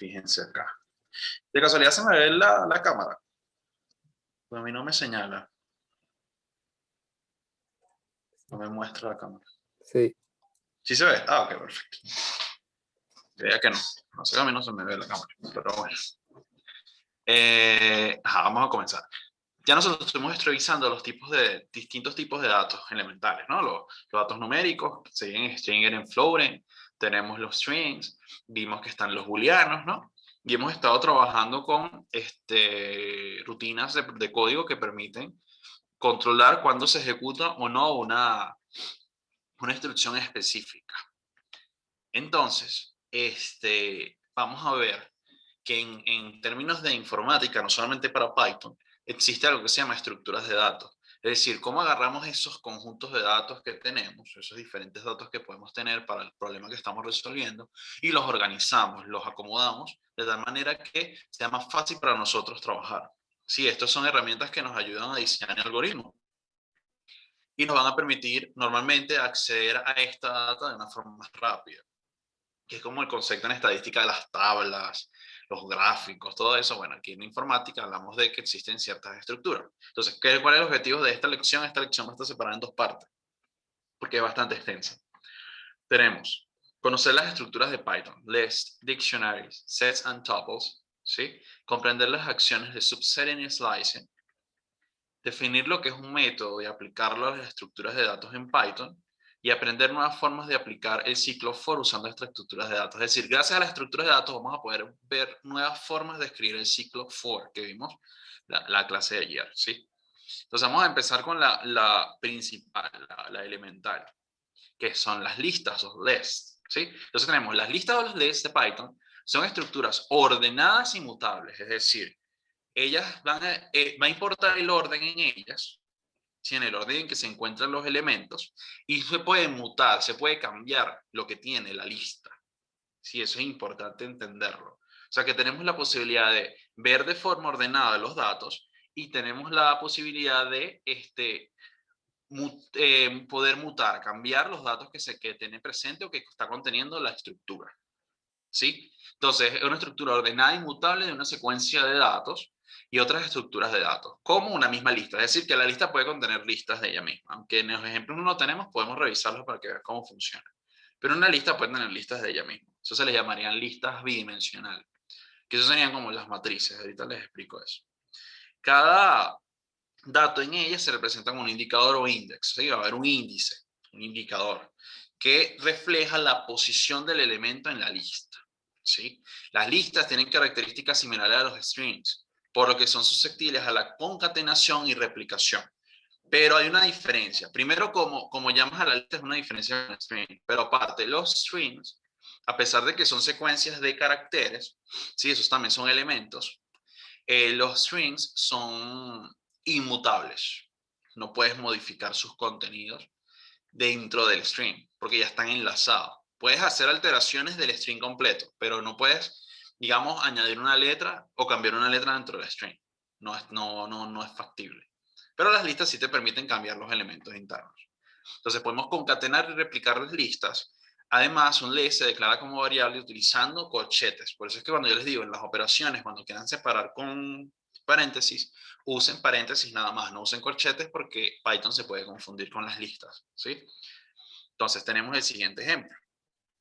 Fíjense acá. De casualidad se me ve la cámara. Pues a mí no me señala. No me muestra la cámara. Sí. ¿Sí se ve? Ah, ok, perfecto. Veía que no. No sé, a mí no se me ve la cámara. Pero bueno. Vamos a comenzar. Ya nosotros estuvimos revisando los distintos tipos de datos elementales, ¿no? Los datos numéricos, siguen stringer en floating, tenemos los strings, vimos que están los booleanos, ¿no? Y hemos estado trabajando con rutinas de código que permiten controlar cuándo se ejecuta o no una instrucción específica. Entonces, vamos a ver que en términos de informática, no solamente para Python, existe algo que se llama estructuras de datos. Es decir, cómo agarramos esos conjuntos de datos que tenemos, esos diferentes datos que podemos tener para el problema que estamos resolviendo, y los organizamos, los acomodamos de tal manera que sea más fácil para nosotros trabajar. Sí, estas son herramientas que nos ayudan a diseñar el algoritmo y nos van a permitir normalmente acceder a esta data de una forma más rápida, que es como el concepto en estadística de las tablas, los gráficos, todo eso. Bueno, aquí en informática hablamos de que existen ciertas estructuras. Entonces, ¿cuál es el objetivo de esta lección? Esta lección va a estar separada en dos partes, porque es bastante extensa. Tenemos conocer las estructuras de Python, lists, dictionaries, sets and tuples, ¿sí? Comprender las acciones de subsetting y slicing, definir lo que es un método y aplicarlo a las estructuras de datos en Python, y aprender nuevas formas de aplicar el ciclo for usando estas estructuras de datos. Es decir, gracias a las estructuras de datos vamos a poder ver nuevas formas de escribir el ciclo for que vimos la clase de ayer, ¿sí? Entonces vamos a empezar con la principal, la elemental, que son las listas o lists, ¿sí? Entonces tenemos las listas o los lists de Python, son estructuras ordenadas y mutables, es decir, ellas va a importar el orden en ellas, ¿sí? En el orden en que se encuentran los elementos, y se puede mutar, se puede cambiar lo que tiene la lista. Sí, eso es importante entenderlo. O sea que tenemos la posibilidad de ver de forma ordenada los datos y tenemos la posibilidad de poder mutar, cambiar los datos que tiene presente o que está conteniendo la estructura. ¿Sí? Entonces, es una estructura ordenada y mutable de una secuencia de datos y otras estructuras de datos, como una misma lista. Es decir, que la lista puede contener listas de ella misma. Aunque en los ejemplos no lo tenemos, podemos revisarlos para que vean cómo funciona. Pero una lista puede tener listas de ella misma. Eso se les llamarían listas bidimensionales, que eso serían como las matrices. Ahorita les explico eso. Cada dato en ella se representa con un indicador o index. ¿Sí? Va a haber un índice, un indicador, que refleja la posición del elemento en la lista. ¿Sí? Las listas tienen características similares a los strings, por lo que son susceptibles a la concatenación y replicación. Pero hay una diferencia. Primero, como llamas a la lista, es una diferencia con el string. Pero aparte, los strings, a pesar de que son secuencias de caracteres, ¿sí? Esos también son elementos, los strings son inmutables. No puedes modificar sus contenidos dentro del string, porque ya están enlazados. Puedes hacer alteraciones del string completo, pero no puedes, digamos, añadir una letra o cambiar una letra dentro del string. No es factible. Pero las listas sí te permiten cambiar los elementos internos. Entonces podemos concatenar y replicar las listas. Además, un list se declara como variable utilizando corchetes. Por eso es que cuando yo les digo en las operaciones, cuando quieran separar con paréntesis, usen paréntesis nada más, no usen corchetes porque Python se puede confundir con las listas, ¿sí? Entonces tenemos el siguiente ejemplo.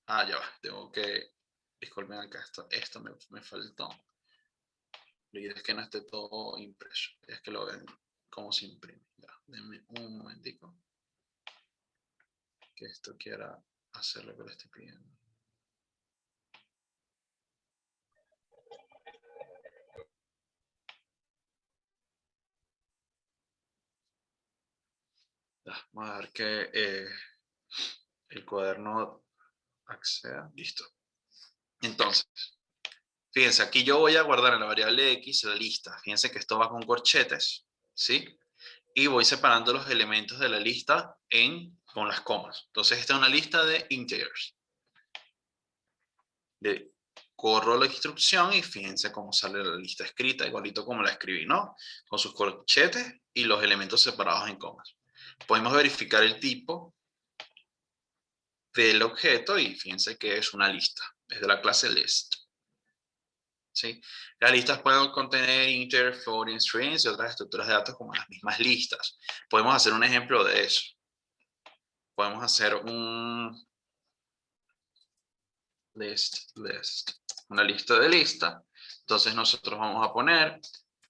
Ya va, tengo que, disculpen acá, esto me faltó. La idea es que no esté todo impreso, es que lo ven cómo se imprime. Ya, denme un momentico, que esto quiera hacer lo que le estoy pidiendo. Vamos a ver que el cuaderno acceda. Listo. Entonces, fíjense, aquí yo voy a guardar en la variable X la lista. Fíjense que esto va con corchetes, ¿sí? Y voy separando los elementos de la lista con las comas. Entonces, esta es una lista de integers. Corro la instrucción y fíjense cómo sale la lista escrita, igualito como la escribí, ¿no? Con sus corchetes y los elementos separados en comas. Podemos verificar el tipo del objeto y fíjense que es una lista, es de la clase list. ¿sí? Las listas pueden contener integer, floating, strings y otras estructuras de datos como las mismas listas. Podemos hacer un ejemplo de eso. Podemos hacer un list, una lista de lista. Entonces nosotros vamos a poner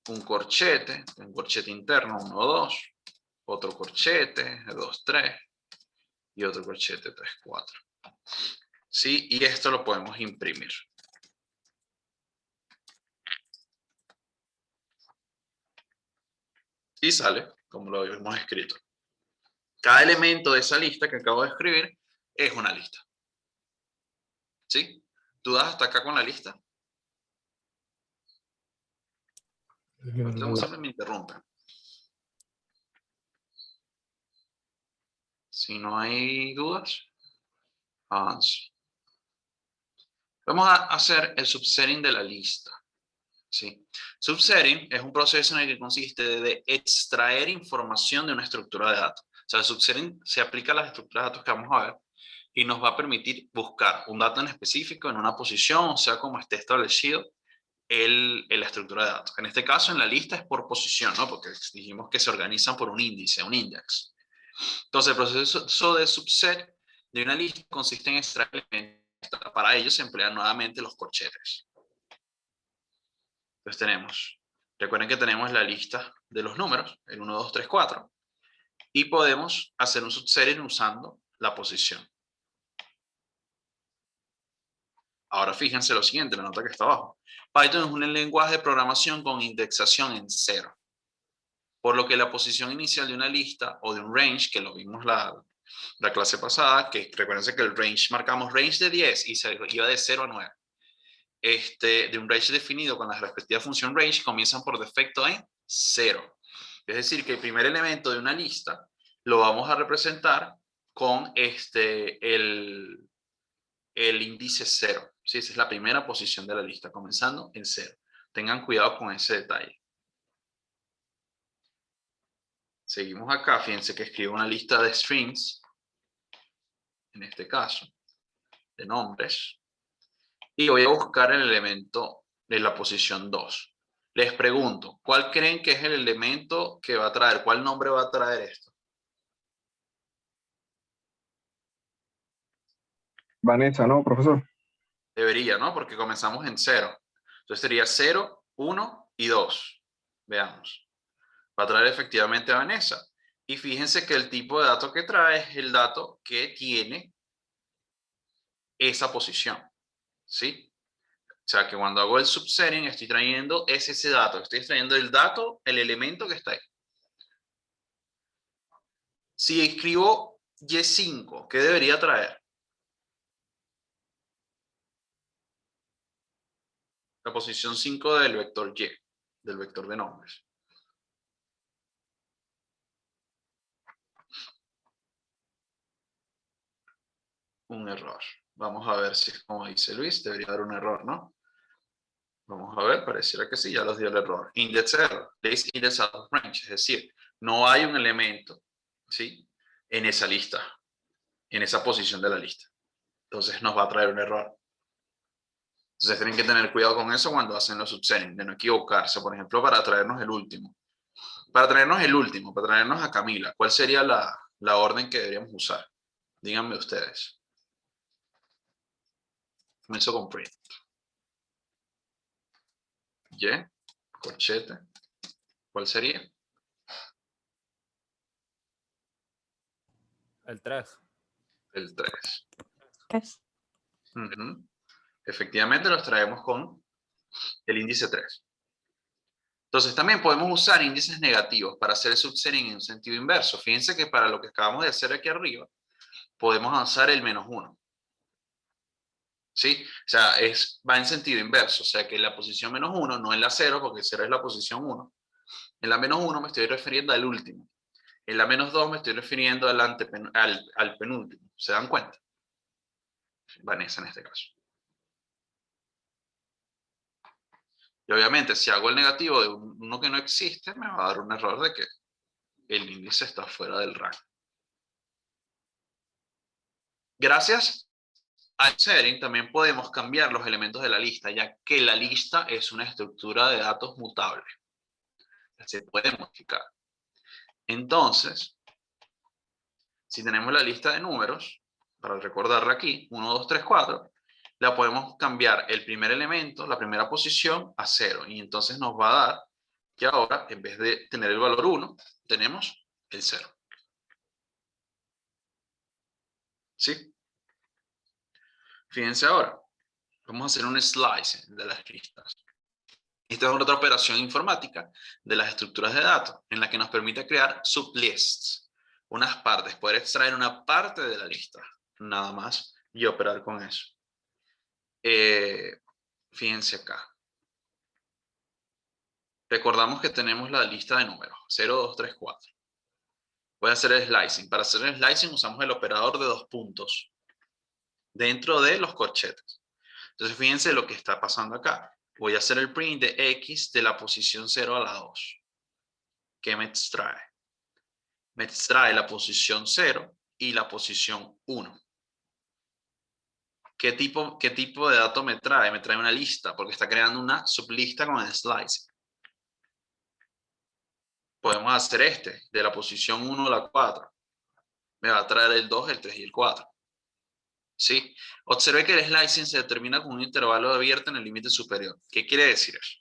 un corchete interno, 1, 2, otro corchete, 2, 3, y otro corchete, 3, 4. ¿Sí? Y esto lo podemos imprimir. Y sale como lo hemos escrito. Cada elemento de esa lista que acabo de escribir es una lista. ¿Sí? ¿Dudas hasta acá con la lista? Siempre me interrumpen. Si no hay dudas, avanzo. Vamos a hacer el subsetting de la lista. ¿Sí? Subsetting es un proceso en el que consiste de extraer información de una estructura de datos. O sea, el subsetting se aplica a las estructuras de datos que vamos a ver y nos va a permitir buscar un dato en específico en una posición, o sea, como esté establecido la estructura de datos. En este caso, en la lista es por posición, ¿no? Porque dijimos que se organizan por un índice, un index. Entonces, el proceso de subset de una lista consiste en extraer elementos. Para ello se emplean nuevamente los corchetes. Entonces recuerden que tenemos la lista de los números, el 1, 2, 3, 4, y podemos hacer un subsetting usando la posición. Ahora fíjense lo siguiente, la nota que está abajo. Python es un lenguaje de programación con indexación en 0. Por lo que la posición inicial de una lista o de un range, que lo vimos la clase pasada, que recuerden que el range, marcamos range de 10 y se iba de 0 a 9. De un range definido con la respectiva función range comienzan por defecto en 0. Es decir, que el primer elemento de una lista lo vamos a representar con el índice 0. ¿Sí? Esa es la primera posición de la lista, comenzando en 0. Tengan cuidado con ese detalle. Seguimos acá, fíjense que escribo una lista de strings, en este caso, de nombres, y voy a buscar el elemento de la posición 2. Les pregunto, ¿cuál creen que es el elemento que va a traer? ¿Cuál nombre va a traer esto? Vanessa, ¿no, profesor? Debería, ¿no? Porque comenzamos en 0. Entonces sería 0, 1 y 2. Veamos. Va a traer efectivamente a Vanessa. Y fíjense que el tipo de dato que trae es el dato que tiene esa posición. ¿Sí? O sea que cuando hago el subsetting estoy trayendo ese dato. Estoy trayendo el dato, el elemento que está ahí. Si escribo Y5, ¿qué debería traer? La posición 5 del vector Y, del vector de nombres. Un error. Vamos a ver si es como dice Luis, debería dar un error, ¿no? Vamos a ver, pareciera que sí, ya los dio el error. Index error, list index out of range, es decir, no hay un elemento, ¿sí? En esa lista, en esa posición de la lista. Entonces nos va a traer un error. Entonces tienen que tener cuidado con eso cuando hacen los subsetting, de no equivocarse. Por ejemplo, para traernos el último. Para traernos a Camila, ¿cuál sería la orden que deberíamos usar? Díganme ustedes. Comienzo con print. Y, corchete. ¿Cuál sería? El 3. El 3. 3. Efectivamente los traemos con el índice 3. Entonces también podemos usar índices negativos para hacer el subsetting en un sentido inverso. Fíjense que para lo que acabamos de hacer aquí arriba, podemos usar el -1. ¿Sí? O sea, va en sentido inverso. O sea que la posición -1 no es la 0, porque 0 es la posición 1. En la -1 me estoy refiriendo al último. En la -2 me estoy refiriendo al penúltimo. ¿Se dan cuenta? Vanessa en este caso. Y obviamente, si hago el negativo de uno que no existe, me va a dar un error de que el índice está fuera del rango. Gracias al sharing también podemos cambiar los elementos de la lista, ya que la lista es una estructura de datos mutable. Se puede modificar. Entonces, si tenemos la lista de números, para recordarla aquí, 1, 2, 3, 4, la podemos cambiar el primer elemento, la primera posición, a 0. Y entonces nos va a dar que ahora, en vez de tener el valor 1, tenemos el 0. ¿Sí? Fíjense ahora, vamos a hacer un slice de las listas. Esta es otra operación informática de las estructuras de datos, en la que nos permite crear sublists, unas partes, poder extraer una parte de la lista, nada más, y operar con eso. Fíjense acá. Recordamos que tenemos la lista de números, 0, 2, 3, 4. Voy a hacer el slicing. Para hacer el slicing usamos el operador de 2 puntos dentro de los corchetes. Entonces fíjense lo que está pasando acá. Voy a hacer el print de X de la posición 0 a la 2. ¿Qué me extrae? Me extrae la posición 0 y la posición 1. ¿Qué tipo de dato me trae? Me trae una lista, porque está creando una sublista con el slice. Podemos hacer de la posición 1 a la 4. Me va a traer el 2, el 3 y el 4. ¿Sí? Observe que el slicing se determina con un intervalo abierto en el límite superior. ¿Qué quiere decir eso?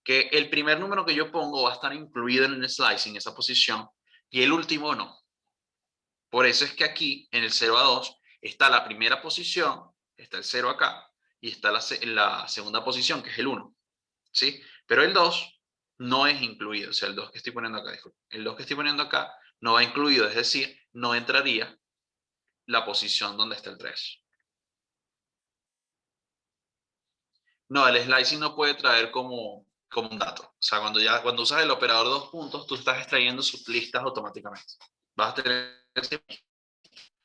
Que el primer número que yo pongo va a estar incluido en el slicing, esa posición, y el último no. Por eso es que aquí, en el 0 a 2, está la primera posición, está el 0 acá, y está la segunda posición, que es el 1. ¿Sí? Pero el 2 no es incluido, o sea, el 2 que estoy poniendo acá, disculpe, el 2 que estoy poniendo acá no va incluido, es decir, no entraría la posición donde está el 3. No, el slicing no puede traer como un dato. O sea, cuando usas el operador 2 puntos, tú estás extrayendo sublistas automáticamente. Vas a tener,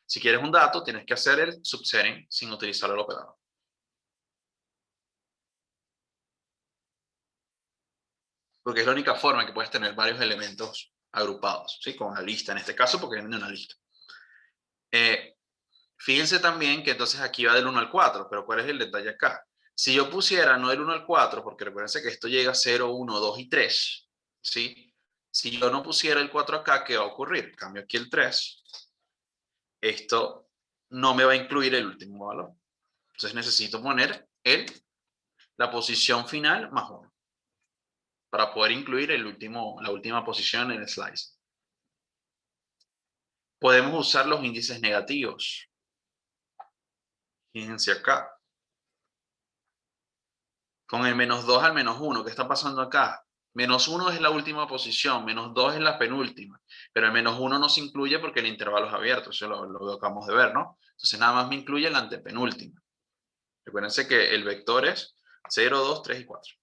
si quieres un dato, tienes que hacer el subsetting sin utilizar el operador. Porque es la única forma en que puedes tener varios elementos agrupados, ¿sí? Con una lista, en este caso, porque viene de una lista. Fíjense también que entonces aquí va del 1 al 4, pero ¿cuál es el detalle acá? Si yo pusiera no del 1 al 4, porque recuérdense que esto llega a 0, 1, 2 y 3, ¿sí? Si yo no pusiera el 4 acá, ¿qué va a ocurrir? Cambio aquí el 3. Esto no me va a incluir el último valor. Entonces necesito poner la posición final más 1 para poder incluir la última posición en el slice. Podemos usar los índices negativos. Fíjense acá. Con el menos 2 al menos 1, ¿qué está pasando acá? Menos 1 es la última posición, menos 2 es la penúltima, pero el menos 1 no se incluye porque el intervalo es abierto, eso lo acabamos de ver, ¿no? Entonces nada más me incluye la antepenúltima. Recuérdense que el vector es 0, 2, 3 y 4.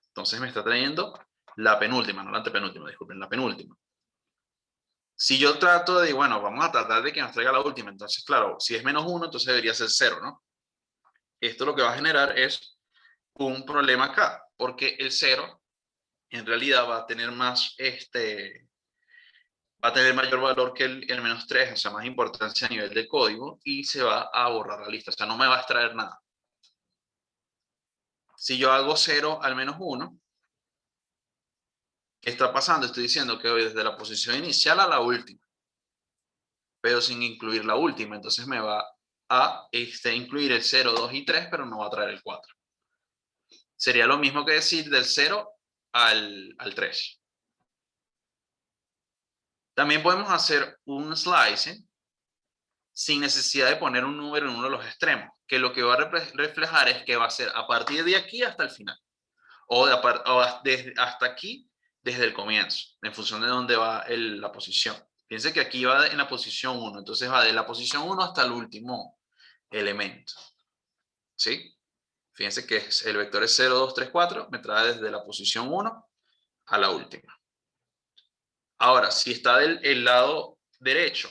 Entonces me está trayendo la penúltima, no la antepenúltima, disculpen, la penúltima. Si yo trato de, bueno, vamos a tratar de que nos traiga la última, entonces claro, si es menos 1, entonces debería ser 0, ¿no? Esto lo que va a generar es un problema acá, porque el 0 en realidad va a tener va a tener mayor valor que el menos 3, o sea, más importancia a nivel de código, y se va a borrar la lista, o sea, no me va a extraer nada. Si yo hago 0 al menos 1, ¿qué está pasando? Estoy diciendo que voy desde la posición inicial a la última, pero sin incluir la última, entonces me va a incluir el 0, 2 y 3, pero no va a traer el 4. Sería lo mismo que decir del 0 al 3. También podemos hacer un slicing sin necesidad de poner un número en uno de los extremos, que lo que va a reflejar es que va a ser a partir de aquí hasta el final, o hasta aquí desde el comienzo, en función de dónde va la posición. Fíjense que aquí va en la posición 1, entonces va de la posición 1 hasta el último elemento. ¿Sí? Fíjense que el vector es 0, 2, 3, 4, me trae desde la posición 1 a la última. Ahora, si está del lado derecho,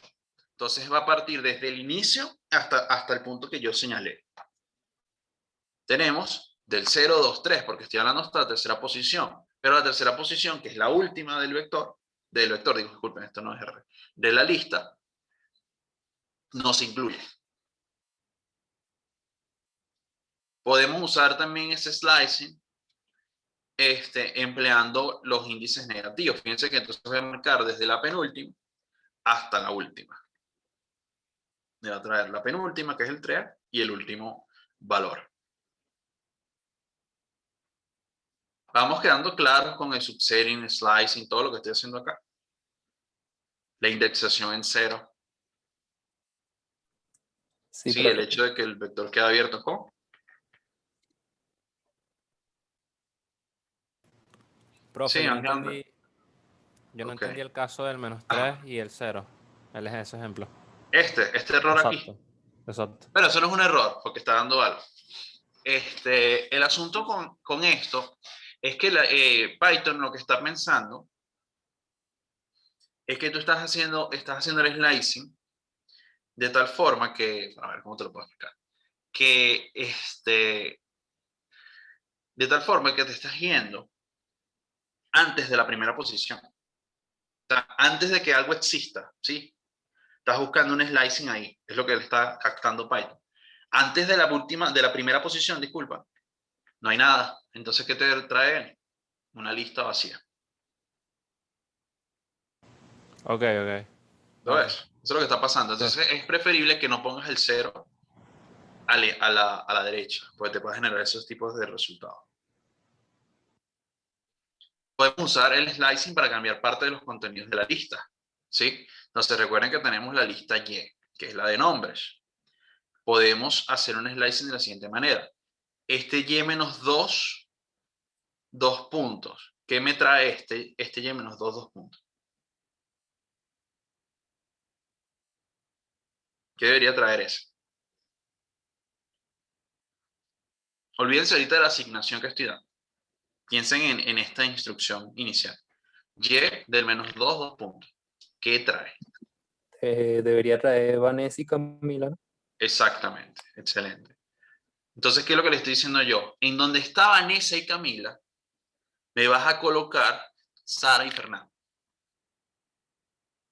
entonces va a partir desde el inicio hasta el punto que yo señalé. Tenemos del 0, 2, 3, porque estoy hablando hasta la tercera posición. Pero la tercera posición, que es la última del vector, disculpen, esto no es R, de la lista, no se incluye. Podemos usar también ese slicing empleando los índices negativos. Fíjense que entonces voy a marcar desde la penúltima hasta la última. Me va a traer la penúltima, que es el 3, y el último valor. Vamos quedando claros con el subsetting, slicing, todo lo que estoy haciendo acá. La indexación en 0. Sí, Sí, el hecho de que el vector queda abierto con. Profe, Sí, yo no Alejandro. entendí, yo no Ok. entendí el caso del -3 y el 0. Él es ese ejemplo. Este error aquí. Exacto. Exacto. Pero eso no es un error, porque está dando algo. El asunto con esto es que Python lo que está pensando es que tú estás haciendo el slicing de tal forma que, a ver, ¿cómo te lo puedo explicar? Que de tal forma que te estás yendo antes de la primera posición. O sea, antes de que algo exista, ¿sí? Estás buscando un slicing ahí, es lo que le está captando Python. Antes de la primera posición, disculpa, no hay nada. Entonces, ¿qué te trae? Una lista vacía. Ok, ok. ¿Lo Vale. ves? Eso es lo que está pasando. Entonces, es preferible que no pongas el 0 a la derecha, porque te puede generar esos tipos de resultados. Podemos usar el slicing para cambiar parte de los contenidos de la lista, ¿sí? Entonces, recuerden que tenemos la lista Y, que es la de nombres. Podemos hacer un slicing de la siguiente manera. Este Y-2, 2 puntos. ¿Qué me trae este Y-2, 2 puntos? ¿Qué debería traer ese? Olvídense ahorita de la asignación que estoy dando. Piensen en esta instrucción inicial. Y del -2, 2 puntos. ¿Qué trae? Debería traer Vanessa y Camila, ¿no? Exactamente. Excelente. Entonces, ¿qué es lo que le estoy diciendo yo? En donde está Vanessa y Camila, me vas a colocar Sara y Fernando.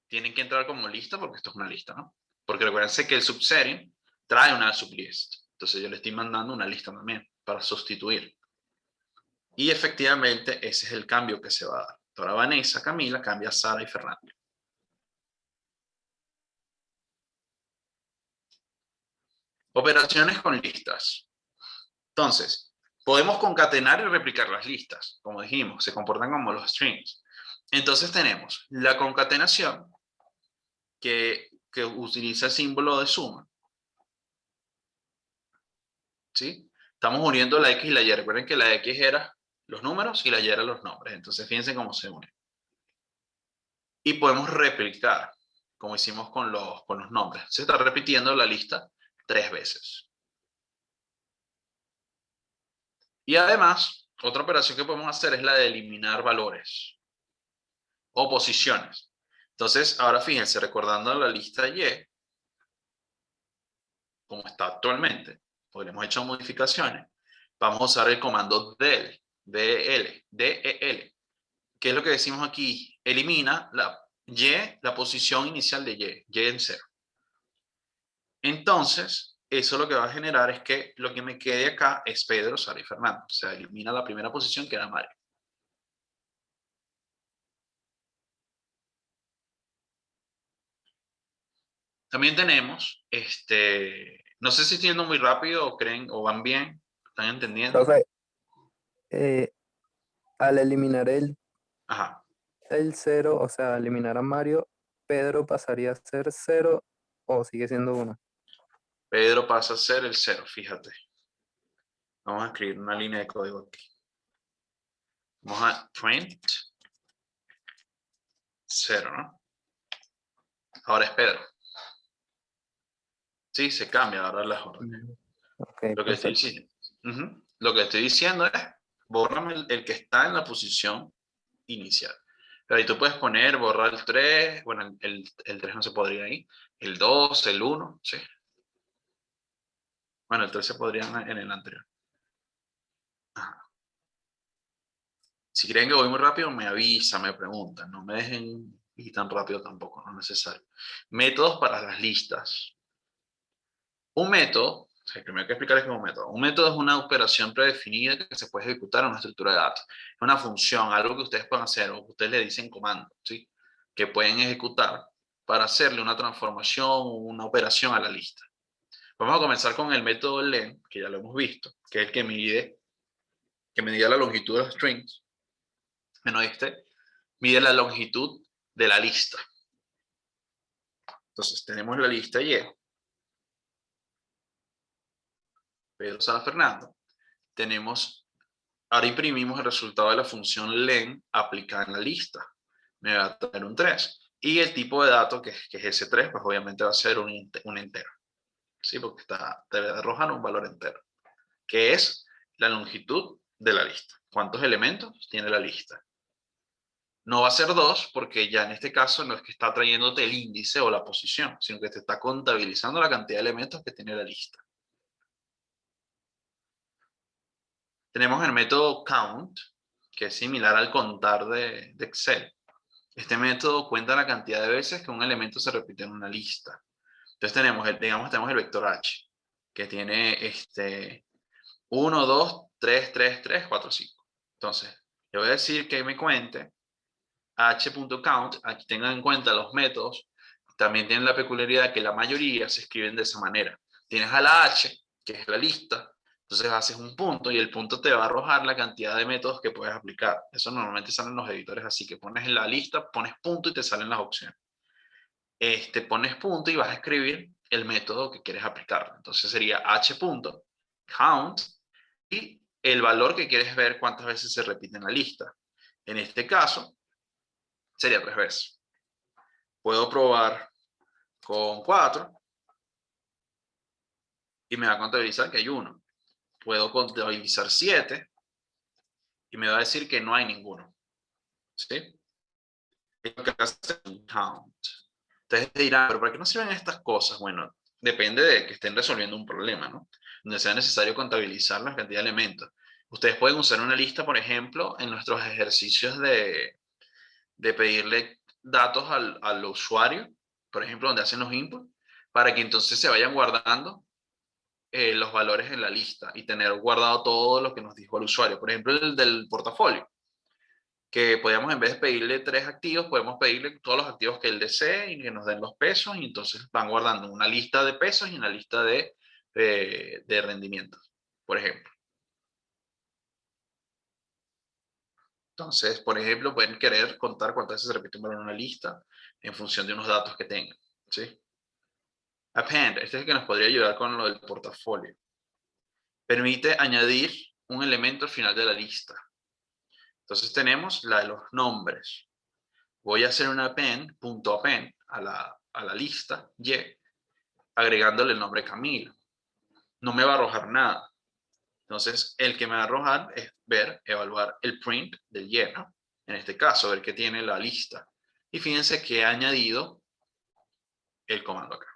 Tienen que entrar como lista porque esto es una lista, ¿no? Porque recuérdense que el subsetting trae una sublist. Entonces yo le estoy mandando una lista también para sustituir. Y efectivamente ese es el cambio que se va a dar. Ahora Vanessa, Camila, cambia a Sara y Fernando. Operaciones con listas. Entonces, podemos concatenar y replicar las listas. Como dijimos, se comportan como los strings. Entonces tenemos la concatenación que utiliza el símbolo de suma. ¿Sí? Estamos uniendo la X y la Y. Recuerden que la X era los números y la Y eran los nombres. Entonces fíjense cómo se une. Y podemos replicar, como hicimos con los nombres. Se está repitiendo la lista 3 veces. Y además, otra operación que podemos hacer es la de eliminar valores o posiciones. Entonces, ahora fíjense, recordando la lista Y, como está actualmente, porque hemos hecho modificaciones, vamos a usar el comando del, del. ¿Qué es lo que decimos aquí? Elimina la posición inicial de Y en 0. Entonces, eso lo que va a generar es que lo que me quede acá es Pedro, Sara y Fernando. O sea, elimina la primera posición que era Mario. También tenemos, no sé si estoy yendo muy rápido o creen o van bien, ¿están entendiendo? Profe, al eliminar Ajá. el 0, o sea, eliminar a Mario, Pedro pasaría a ser 0 o sigue siendo 1. Pedro pasa a ser el 0, fíjate. Vamos a escribir una línea de código aquí. Vamos a print 0, ¿no? Ahora es Pedro. Sí, se cambia ahora las órdenes. Ok, Lo que estoy perfecto. diciendo. Lo que estoy diciendo es, bórrame el que está en la posición inicial. Pero ahí tú puedes poner, borrar el 3, bueno, el 3 no se podría ahí, el 2, el 1, sí. Bueno, el 3 se podría en el anterior. Ajá. Si creen que voy muy rápido, me avisan, me preguntan, no me dejen ir tan rápido tampoco, no es necesario. Métodos para las listas. Un método sea, primero hay que explicar qué es un método. Un método es una operación predefinida que se puede ejecutar en una estructura de datos. Es una función, algo que ustedes pueden hacer o que ustedes le dicen comando, ¿sí? Que pueden ejecutar para hacerle una transformación o una operación a la lista. Vamos a comenzar con el método len, que ya lo hemos visto, que es el que medía la longitud de los strings. Bueno, este mide la longitud de la lista. Entonces tenemos la lista Y. Pedro Sala Fernando. Ahora imprimimos el resultado de la función len aplicada en la lista. Me va a traer un 3. Y el tipo de dato, que es ese 3, pues obviamente va a ser un entero. ¿Sí? Porque debe arrojar un valor entero, que es la longitud de la lista. ¿Cuántos elementos tiene la lista? No va a ser 2, porque ya en este caso no es que está trayéndote el índice o la posición, sino que te está contabilizando la cantidad de elementos que tiene la lista. Tenemos el método count, que es similar al contar de Excel. Este método cuenta la cantidad de veces que un elemento se repite en una lista. Entonces tenemos el vector h, que tiene 1, 2, 3, 3, 3, 4, 5. Entonces, yo voy a decir que me cuente h.count. Aquí tengan en cuenta los métodos. También tienen la peculiaridad que la mayoría se escriben de esa manera. Tienes a la h, que es la lista. Entonces haces un punto y el punto te va a arrojar la cantidad de métodos que puedes aplicar. Eso normalmente salen los editores así, que pones en la lista, pones punto y te salen las opciones. Pones punto y vas a escribir el método que quieres aplicar. Entonces sería h.count y el valor que quieres ver cuántas veces se repite en la lista. En este caso, sería 3 veces. Puedo probar con 4 y me va a contabilizar que hay 1. Puedo contabilizar 7 y me va a decir que no hay ninguno. ¿Sí? Es lo que hace un count. Ustedes dirán, pero ¿para qué no sirven estas cosas? Bueno, depende de que estén resolviendo un problema, ¿no? Donde sea necesario contabilizar la cantidad de elementos. Ustedes pueden usar una lista, por ejemplo, en nuestros ejercicios de pedirle datos al usuario, por ejemplo, donde hacen los inputs, para que entonces se vayan guardando los valores en la lista y tener guardado todo lo que nos dijo el usuario. Por ejemplo, el del portafolio, que podíamos, en vez de pedirle 3 activos, podemos pedirle todos los activos que él desee y que nos den los pesos, y entonces van guardando una lista de pesos y una lista de rendimientos, por ejemplo. Entonces, por ejemplo, pueden querer contar cuántas veces se repite un valor en una lista en función de unos datos que tengan, ¿sí? Append, este es el que nos podría ayudar con lo del portafolio. Permite añadir un elemento al final de la lista. Entonces tenemos la de los nombres. Voy a hacer un append a la lista Y, agregándole el nombre Camilo. No me va a arrojar nada. Entonces, el que me va a arrojar es evaluar el print del Y, ¿no? En este caso, ver qué tiene la lista. Y fíjense que he añadido el comando acá.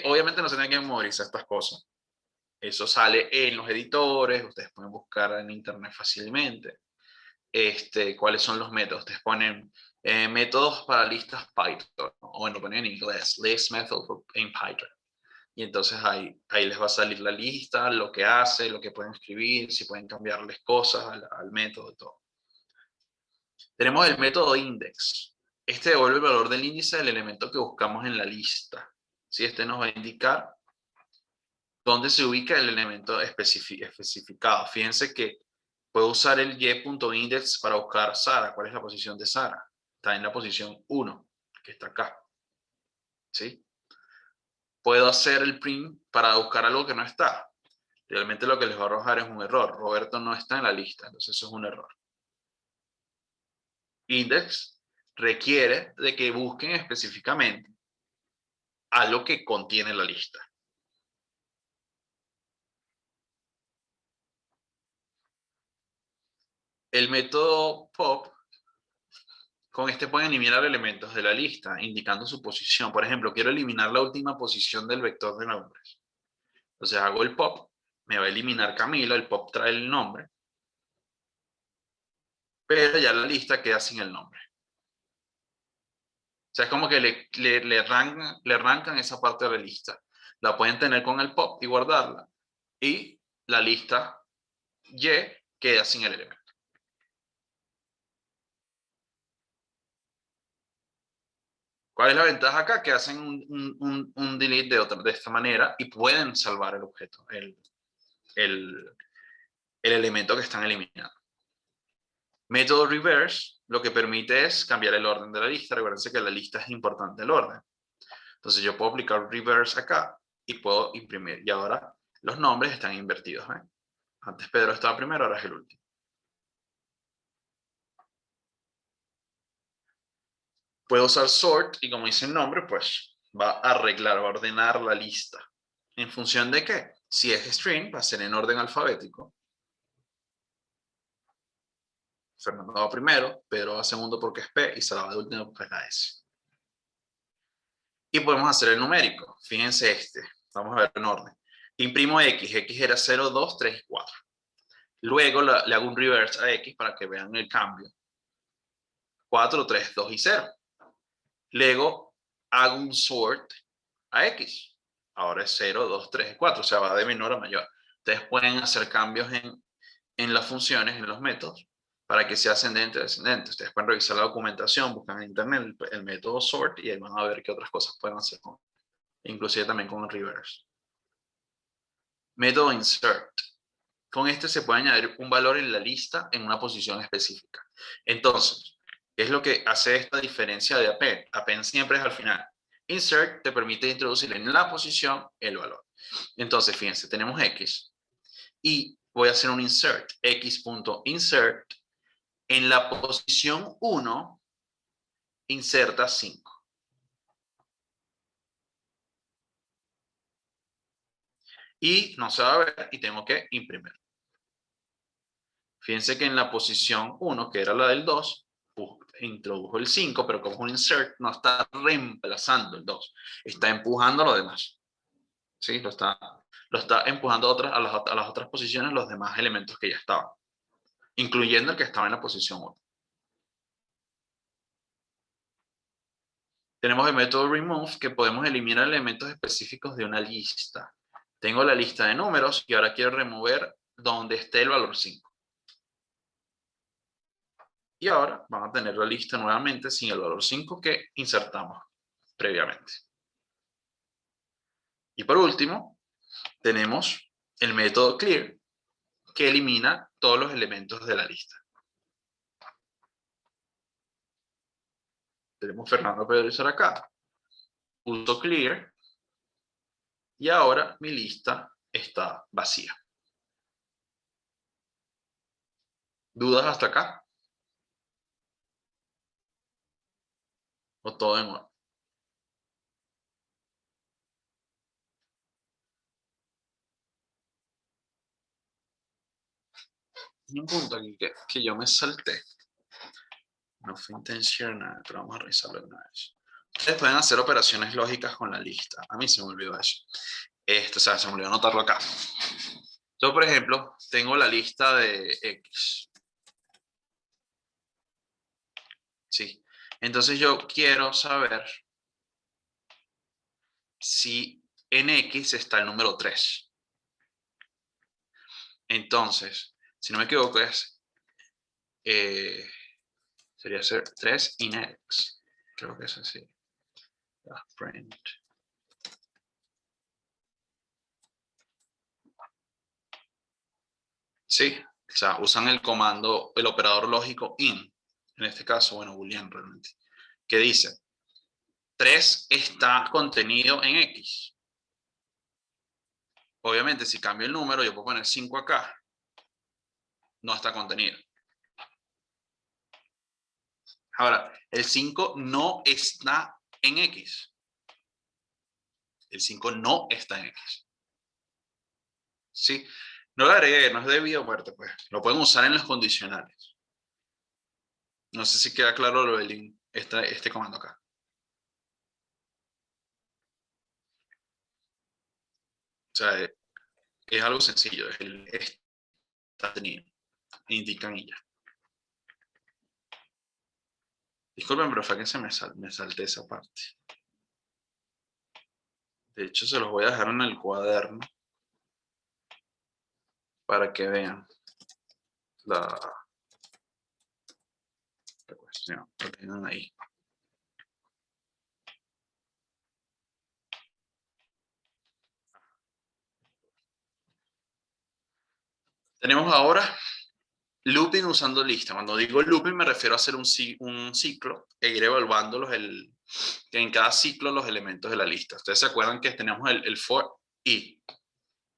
Obviamente no se tienen que memorizar estas cosas. Eso sale en los editores, ustedes pueden buscar en internet fácilmente. ¿Cuáles son los métodos? Ustedes ponen métodos para listas Python, o bueno, ponen en inglés, list method in Python. Y entonces ahí les va a salir la lista, lo que hace, lo que pueden escribir, si pueden cambiarles cosas al método y todo. Tenemos el método index. Este devuelve el valor del índice del elemento que buscamos en la lista. ¿Sí? Este nos va a indicar dónde se ubica el elemento especificado. Fíjense que puedo usar el y.index para buscar Sara. ¿Cuál es la posición de Sara? Está en la posición 1, que está acá. ¿Sí? Puedo hacer el print para buscar algo que no está. Realmente lo que les va a arrojar es un error. Roberto no está en la lista, entonces eso es un error. Index requiere de que busquen específicamente algo que contiene la lista. El método pop, con este pueden eliminar elementos de la lista, indicando su posición. Por ejemplo, quiero eliminar la última posición del vector de nombres. Entonces hago el pop, me va a eliminar Camilo, el pop trae el nombre, pero ya la lista queda sin el nombre. sea, es como que le arrancan esa parte de la lista. La pueden tener con el pop y guardarla. Y la lista Y queda sin el elemento. ¿Cuál es la ventaja acá? Que hacen un delete de esta manera y pueden salvar el objeto, el elemento que están eliminando. Método reverse lo que permite es cambiar el orden de la lista. Recuerden que la lista es importante el orden. Entonces yo puedo aplicar reverse acá y puedo imprimir. Y ahora los nombres están invertidos. Antes Pedro estaba primero, ahora es el último. Puedo usar sort y como dice el nombre, pues va a arreglar, va a ordenar la lista. ¿En función de qué? Si es string, va a ser en orden alfabético. Fernando va primero, Pedro va segundo porque es P y Sara va de último porque es la S. Y podemos hacer el numérico. Fíjense este. Vamos a ver en orden. Imprimo X. X era 0, 2, 3 y 4. Luego le hago un reverse a X para que vean el cambio. 4, 3, 2 y 0. Luego hago un sort a X. Ahora es 0, 2, 3 y 4. O sea, va de menor a mayor. Ustedes pueden hacer cambios en las funciones, en los métodos, para que sea ascendente o descendente. Ustedes pueden revisar la documentación, buscan en internet el método sort y ahí van a ver qué otras cosas pueden hacer, inclusive también con el reverse. Método insert. Con este se puede añadir un valor en la lista en una posición específica. Entonces, ¿qué es lo que hace esta diferencia de append? Append siempre es al final. Insert te permite introducir en la posición el valor. Entonces, fíjense, tenemos X y voy a hacer un insert. X.insert en la posición 1 inserta 5. Y no se va a ver y tengo que imprimir. Fíjense que en la posición 1, que era la del 2, introdujo el 5, pero como es un insert, no está reemplazando el 2. Está empujando lo demás. ¿Sí? Lo está empujando a las otras posiciones los demás elementos que ya estaban. Incluyendo el que estaba en la posición 1. Tenemos el método remove, que podemos eliminar elementos específicos de una lista. Tengo la lista de números y ahora quiero remover donde esté el valor 5. Y ahora van a tener la lista nuevamente sin el valor 5 que insertamos previamente. Y por último, tenemos el método clear, que elimina todos los elementos de la lista. Tenemos Fernando, Pedro y Sara acá. Uso clear. Y ahora mi lista está vacía. ¿Dudas hasta acá? ¿O todo en orden? Hay un punto aquí que yo me salté. No fue intencional, pero vamos a revisarlo de una vez. Ustedes pueden hacer operaciones lógicas con la lista. A mí se me olvidó eso. O sea, se me olvidó anotarlo acá. Yo, por ejemplo, tengo la lista de X. Sí. Entonces yo quiero saber si en X está el número 3. Entonces, si no me equivoco, sería ser 3 in X. Creo que es así. Print. Sí, o sea, usan el comando, el operador lógico in. En este caso, bueno, booleano realmente. Que dice, 3 está contenido en X. Obviamente, si cambio el número, yo puedo poner 5 acá. No está contenido. Ahora, el 5 no está en X. El 5 no está en X. ¿Sí? No lo agregué, no es de vida o muerte, pues. Lo pueden usar en los condicionales. No sé si queda claro lo del este comando acá. O sea, es algo sencillo. Es el está tenido. Indican y ya. Disculpen, pero fue que me salté esa parte. De hecho, se los voy a dejar en el cuaderno para que vean la cuestión. Lo tengan ahí. Tenemos ahora looping usando lista. Cuando digo looping me refiero a hacer un ciclo e ir evaluando en cada ciclo los elementos de la lista. Ustedes se acuerdan que tenemos el for i.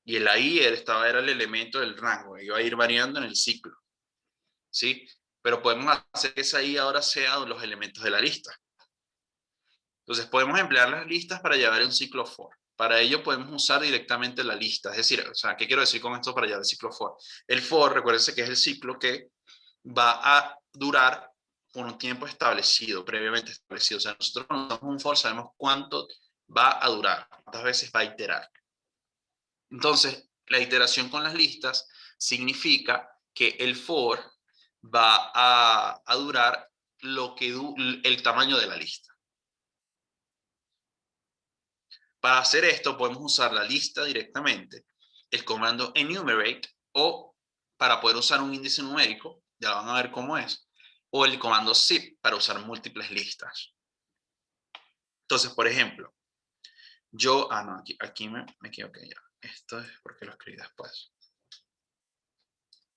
Y el i era el elemento del rango. Iba a ir variando en el ciclo. ¿Sí? Pero podemos hacer que esa i ahora sea los elementos de la lista. Entonces podemos emplear las listas para llevar un ciclo for. Para ello podemos usar directamente la lista. Es decir, o sea, ¿qué quiero decir con esto para llevar el ciclo for? El for, recuérdense que es el ciclo que va a durar por un tiempo establecido, previamente establecido. O sea, nosotros cuando usamos un for sabemos cuánto va a durar, cuántas veces va a iterar. Entonces, la iteración con las listas significa que el for va a durar el tamaño de la lista. Para hacer esto podemos usar la lista directamente, el comando enumerate, o para poder usar un índice numérico, ya van a ver cómo es, o el comando zip para usar múltiples listas. Entonces, por ejemplo, no, aquí me equivoqué ya. Esto es porque lo escribí después.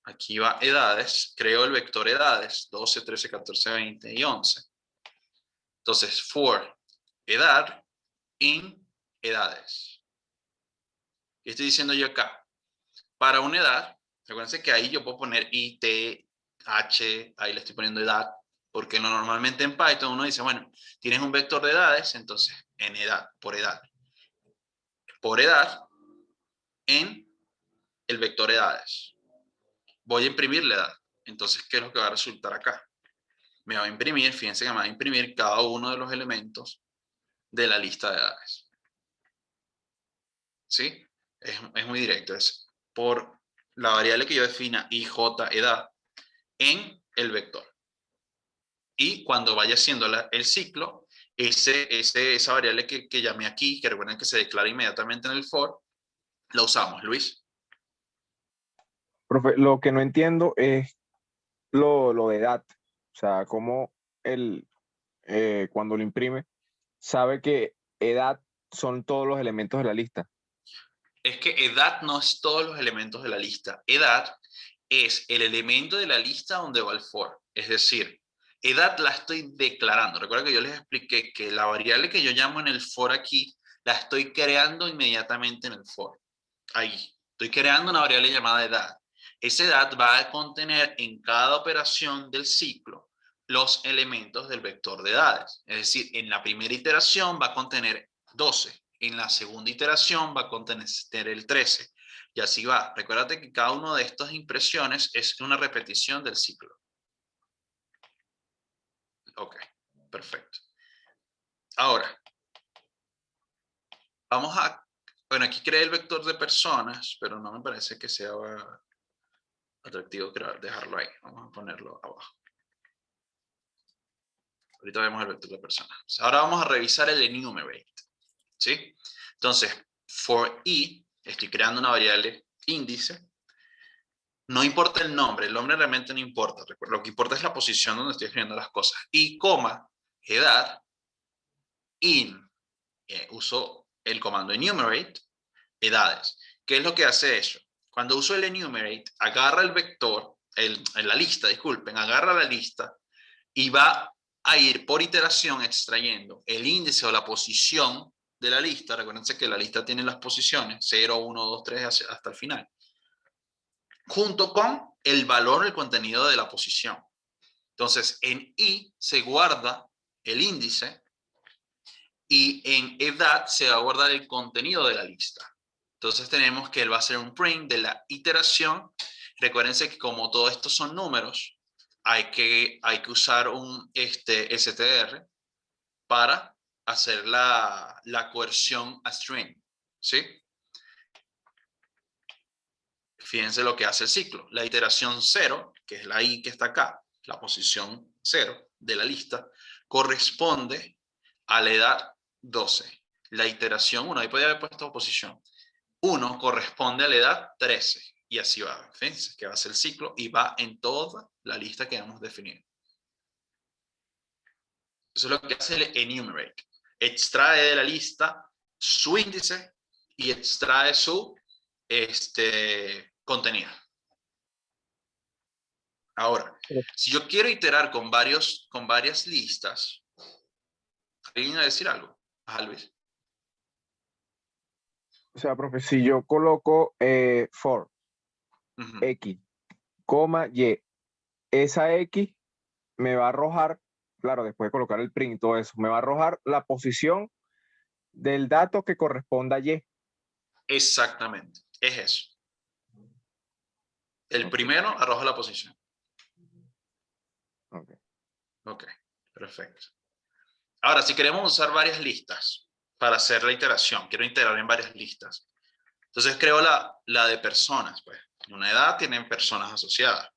Aquí va edades, creo el vector edades, 12, 13, 14, 20 y 11. Entonces, for edad in edades. ¿Qué estoy diciendo yo acá? Para una edad, recuerden que ahí yo puedo poner i, t, h, ahí le estoy poniendo edad, porque normalmente en Python uno dice, bueno, tienes un vector de edades, entonces en edad, por edad en el vector edades. Voy a imprimir la edad. Entonces, ¿qué es lo que va a resultar acá? Me va a imprimir, fíjense que me va a imprimir cada uno de los elementos de la lista de edades. ¿Sí? Es muy directo. Es por la variable que yo defina ij edad en el vector. Y cuando vaya haciendo el ciclo, esa variable que llamé aquí, que recuerden que se declara inmediatamente en el for, la usamos, Luis. Profe, lo que no entiendo es lo de edad. O sea, cómo cuando lo imprime, sabe que edad son todos los elementos de la lista. Es que edad no es todos los elementos de la lista. Edad es el elemento de la lista donde va el for. Es decir, edad la estoy declarando. Recuerda que yo les expliqué que la variable que yo llamo en el for aquí, la estoy creando inmediatamente en el for. Ahí. Estoy creando una variable llamada edad. Esa edad va a contener en cada operación del ciclo los elementos del vector de edades. Es decir, en la primera iteración va a contener 12. En la segunda iteración va a contener el 13. Y así va. Recuérdate que cada una de estas impresiones es una repetición del ciclo. Ok, perfecto. Ahora, vamos a... Bueno, aquí creé el vector de personas, pero no me parece que sea atractivo dejarlo ahí. Vamos a ponerlo abajo. Ahorita vemos el vector de personas. Ahora vamos a revisar el enumerate. ¿Sí? Entonces, for i, estoy creando una variable índice. No importa el nombre realmente no importa. Lo que importa es la posición donde estoy escribiendo las cosas. Y coma, edad, in, uso el comando enumerate, edades. ¿Qué es lo que hace eso? Cuando uso el enumerate, agarra el vector, la lista, disculpen, agarra la lista y va a ir por iteración extrayendo el índice o la posición de la lista. Recuérdense que la lista tiene las posiciones 0, 1, 2, 3 hasta el final, junto con el valor, el contenido de la posición. Entonces, en i se guarda el índice y en edad se va a guardar el contenido de la lista. Entonces tenemos que él va a hacer un print de la iteración. Recuérdense que como todo esto son números, hay que usar un str para hacer la coerción a string. ¿Sí? Fíjense lo que hace el ciclo. La iteración 0, que es la i que está acá, la posición 0 de la lista, corresponde a la edad 12. La iteración 1, ahí podría haber puesto oposición. 1 corresponde a la edad 13. Y así va. Fíjense que va a ser el ciclo y va en toda la lista que hemos definido. Eso es lo que hace el enumerate. Extrae de la lista su índice y extrae su contenido. Ahora, si yo quiero iterar con varias listas, ¿alguien va a decir algo? Ajá, Luis. O sea, profe, si yo coloco for X, coma, Y, esa X me va a arrojar, claro, después de colocar el print y todo eso, me va a arrojar la posición del dato que corresponda a Y. Exactamente, es eso. El primero arroja la posición. Ok, perfecto. Ahora, si queremos usar varias listas para hacer la iteración, quiero iterar en varias listas. Entonces creo la de personas, pues. Una edad tienen personas asociadas.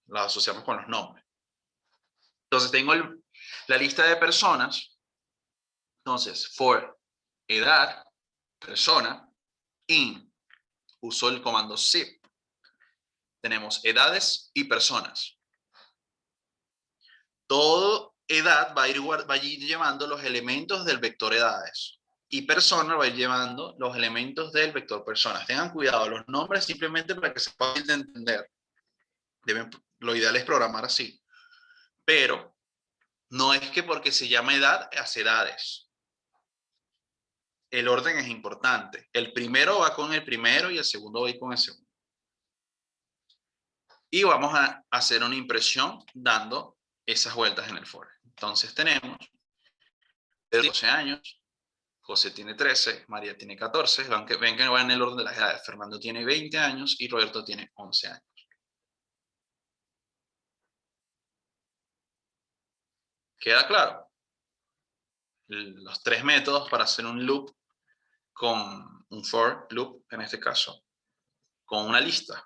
Las asociamos con los nombres. Entonces tengo la lista de personas. Entonces, for edad, persona, in, uso el comando zip. Tenemos edades y personas. Todo edad va a ir llevando los elementos del vector edades. Y persona va a ir llevando los elementos del vector personas. Tengan cuidado, los nombres simplemente para que sea fácil de entender. Lo ideal es programar así. Pero no es que porque se llama edad, hace edades. El orden es importante. El primero va con el primero y el segundo va a ir con el segundo. Y vamos a hacer una impresión dando esas vueltas en el for. Entonces tenemos 12 años, José tiene 13, María tiene 14. Ven que va en el orden de las edades. Fernando tiene 20 años y Roberto tiene 11 años. ¿Queda claro? Los 3 métodos para hacer un loop con un for loop, en este caso, con una lista.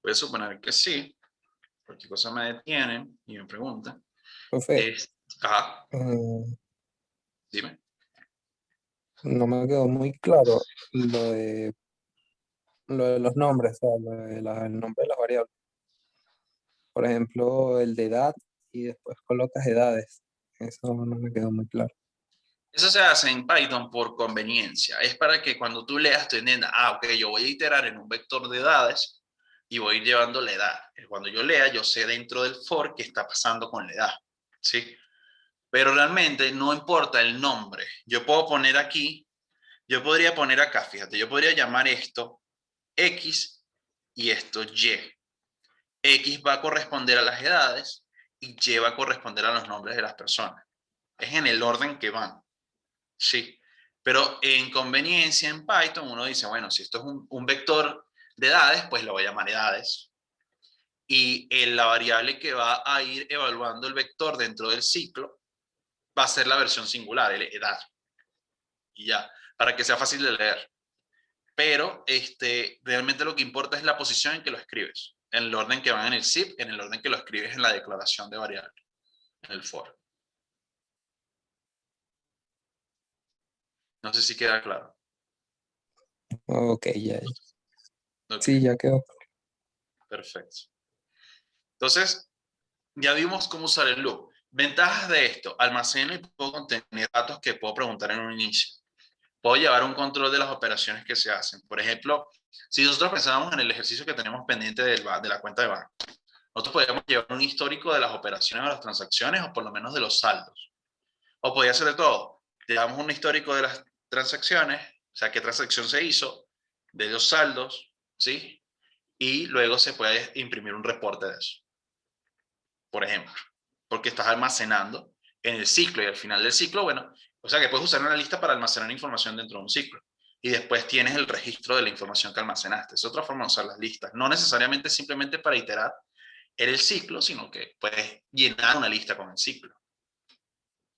Voy a suponer que sí. Cualquier cosa me detienen y me preguntan. Profe, Ajá, eh, dime. no me quedó muy claro lo de los nombres, o sea, el nombre de las variables. Por ejemplo, el de edad y después colocas edades. Eso no me quedó muy claro. Eso se hace en Python por conveniencia. Es para que cuando tú leas, tú entiendas, ok, yo voy a iterar en un vector de edades y voy a ir llevando la edad. Cuando yo lea, yo sé dentro del for qué está pasando con la edad. ¿Sí? Pero realmente no importa el nombre. Yo puedo poner aquí, yo podría poner acá, fíjate, yo podría llamar esto X y esto Y. X va a corresponder a las edades y Y va a corresponder a los nombres de las personas. Es en el orden que van. Sí. Pero en conveniencia en Python uno dice, bueno, si esto es un vector de edades, pues lo voy a llamar edades. Y la variable que va a ir evaluando el vector dentro del ciclo va a ser la versión singular, edad. Y ya, para que sea fácil de leer. Pero realmente lo que importa es la posición en que lo escribes. En el orden que van en el zip, en el orden que lo escribes en la declaración de variable, en el for. No sé si queda claro. Ok, ya. Okay. Sí, ya quedó. Perfecto. Entonces, ya vimos cómo usar el loop. Ventajas de esto: almaceno y puedo contener datos que puedo preguntar en un inicio. Puedo llevar un control de las operaciones que se hacen. Por ejemplo, si nosotros pensábamos en el ejercicio que tenemos pendiente de la cuenta de banco, nosotros podríamos llevar un histórico de las operaciones o las transacciones, o por lo menos de los saldos. O podría ser de todo. Llevamos un histórico de las transacciones, o sea, qué transacción se hizo, de los saldos, ¿sí? Y luego se puede imprimir un reporte de eso, por ejemplo, porque estás almacenando en el ciclo y al final del ciclo, bueno, o sea que puedes usar una lista para almacenar información dentro de un ciclo y después tienes el registro de la información que almacenaste. Es otra forma de usar las listas, no necesariamente simplemente para iterar en el ciclo, sino que puedes llenar una lista con el ciclo.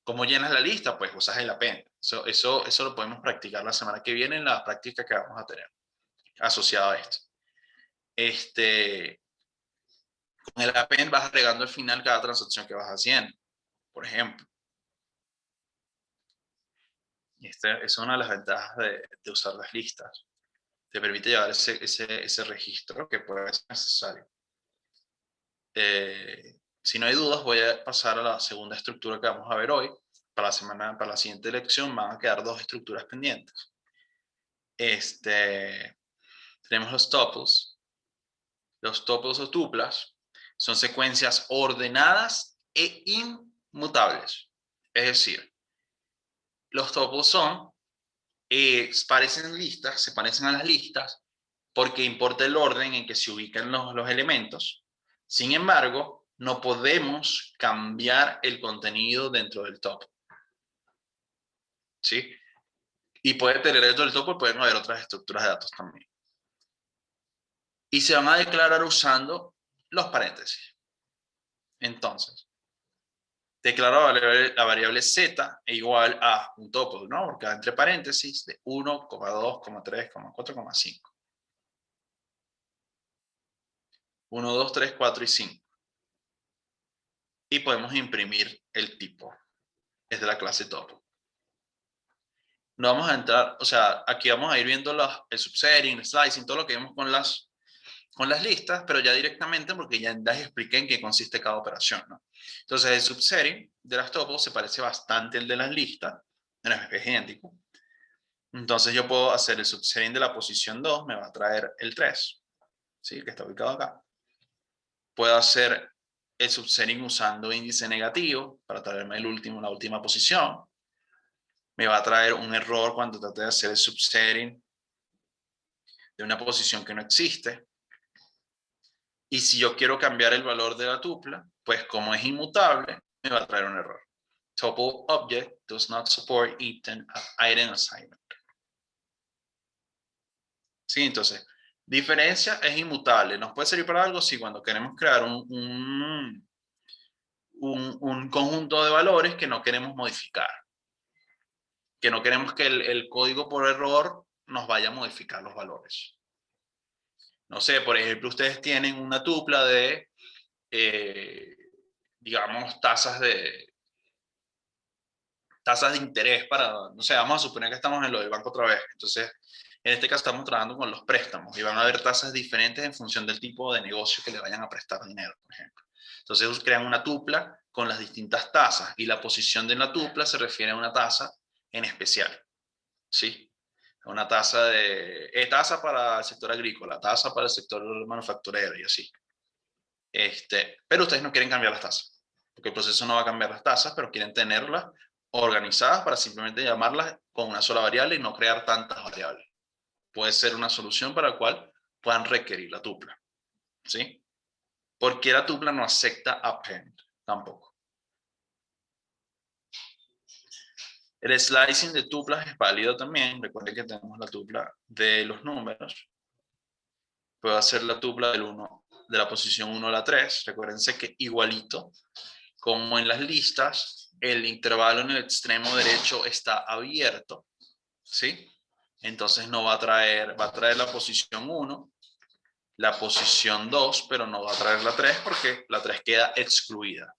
¿Cómo llenas la lista? Pues usas el append. Eso lo podemos practicar la semana que viene en la práctica que vamos a tener asociado a esto. Con el append vas agregando al final cada transacción que vas haciendo, por ejemplo. Y esta es una de las ventajas de usar las listas. Te permite llevar ese registro que puede ser necesario. Si no hay dudas, voy a pasar a la segunda estructura que vamos a ver hoy. Para la siguiente lección van a quedar 2 estructuras pendientes. Tenemos los tuples. Los tuples o tuplas son secuencias ordenadas e inmutables. Es decir, los tuples se parecen a las listas porque importa el orden en que se ubican los elementos. Sin embargo, no podemos cambiar el contenido dentro del tuple. ¿Sí? Y puede tener dentro del tuple, pueden haber otras estructuras de datos también. Y se van a declarar usando los paréntesis. Entonces, declaro la variable z igual a un tuple, ¿no? Porque entre paréntesis de 1, 2, 3, 4, 5. 1, 2, 3, 4 y 5. Y podemos imprimir el tipo. Es de la clase tuple. No vamos a entrar, o sea, aquí vamos a ir viendo el subsetting, el slicing, todo lo que vemos con las listas, pero ya directamente porque ya les expliqué en qué consiste cada operación, ¿no? Entonces, el subsetting de las tuples se parece bastante al de las listas, es idéntico. Entonces, yo puedo hacer el subsetting de la posición 2, me va a traer el 3, ¿sí? Que está ubicado acá. Puedo hacer el subsetting usando índice negativo para traerme la última posición. Me va a traer un error cuando trate de hacer el subsetting de una posición que no existe. Y si yo quiero cambiar el valor de la tupla, pues como es inmutable, me va a traer un error. Tuple object does not support item assignment. Sí, entonces, diferencia es inmutable. ¿Nos puede servir para algo? Sí, cuando queremos crear un conjunto de valores que no queremos modificar. Que no queremos que el código por error nos vaya a modificar los valores. No sé, por ejemplo, ustedes tienen una tupla de, digamos, tasas de interés para, no sé, vamos a suponer que estamos en lo del banco otra vez. Entonces, en este caso estamos trabajando con los préstamos y van a haber tasas diferentes en función del tipo de negocio que le vayan a prestar dinero, por ejemplo. Entonces, crean una tupla con las distintas tasas y la posición de la tupla se refiere a una tasa en especial, ¿sí? Una tasa tasa para el sector agrícola, tasa para el sector manufacturero y así. Pero ustedes no quieren cambiar las tasas, porque el proceso no va a cambiar las tasas, pero quieren tenerlas organizadas para simplemente llamarlas con una sola variable y no crear tantas variables. Puede ser una solución para la cual puedan requerir la tupla, ¿sí? Porque la tupla no acepta append tampoco. El slicing de tuplas es válido también. Recuerden que tenemos la tupla de los números. Puedo hacer la tupla del 1, de la posición 1 a la 3. Recuérdense que igualito, como en las listas, el intervalo en el extremo derecho está abierto, ¿sí? Entonces no va a traer la posición 1, la posición 2, pero no va a traer la 3 porque la 3 queda excluida.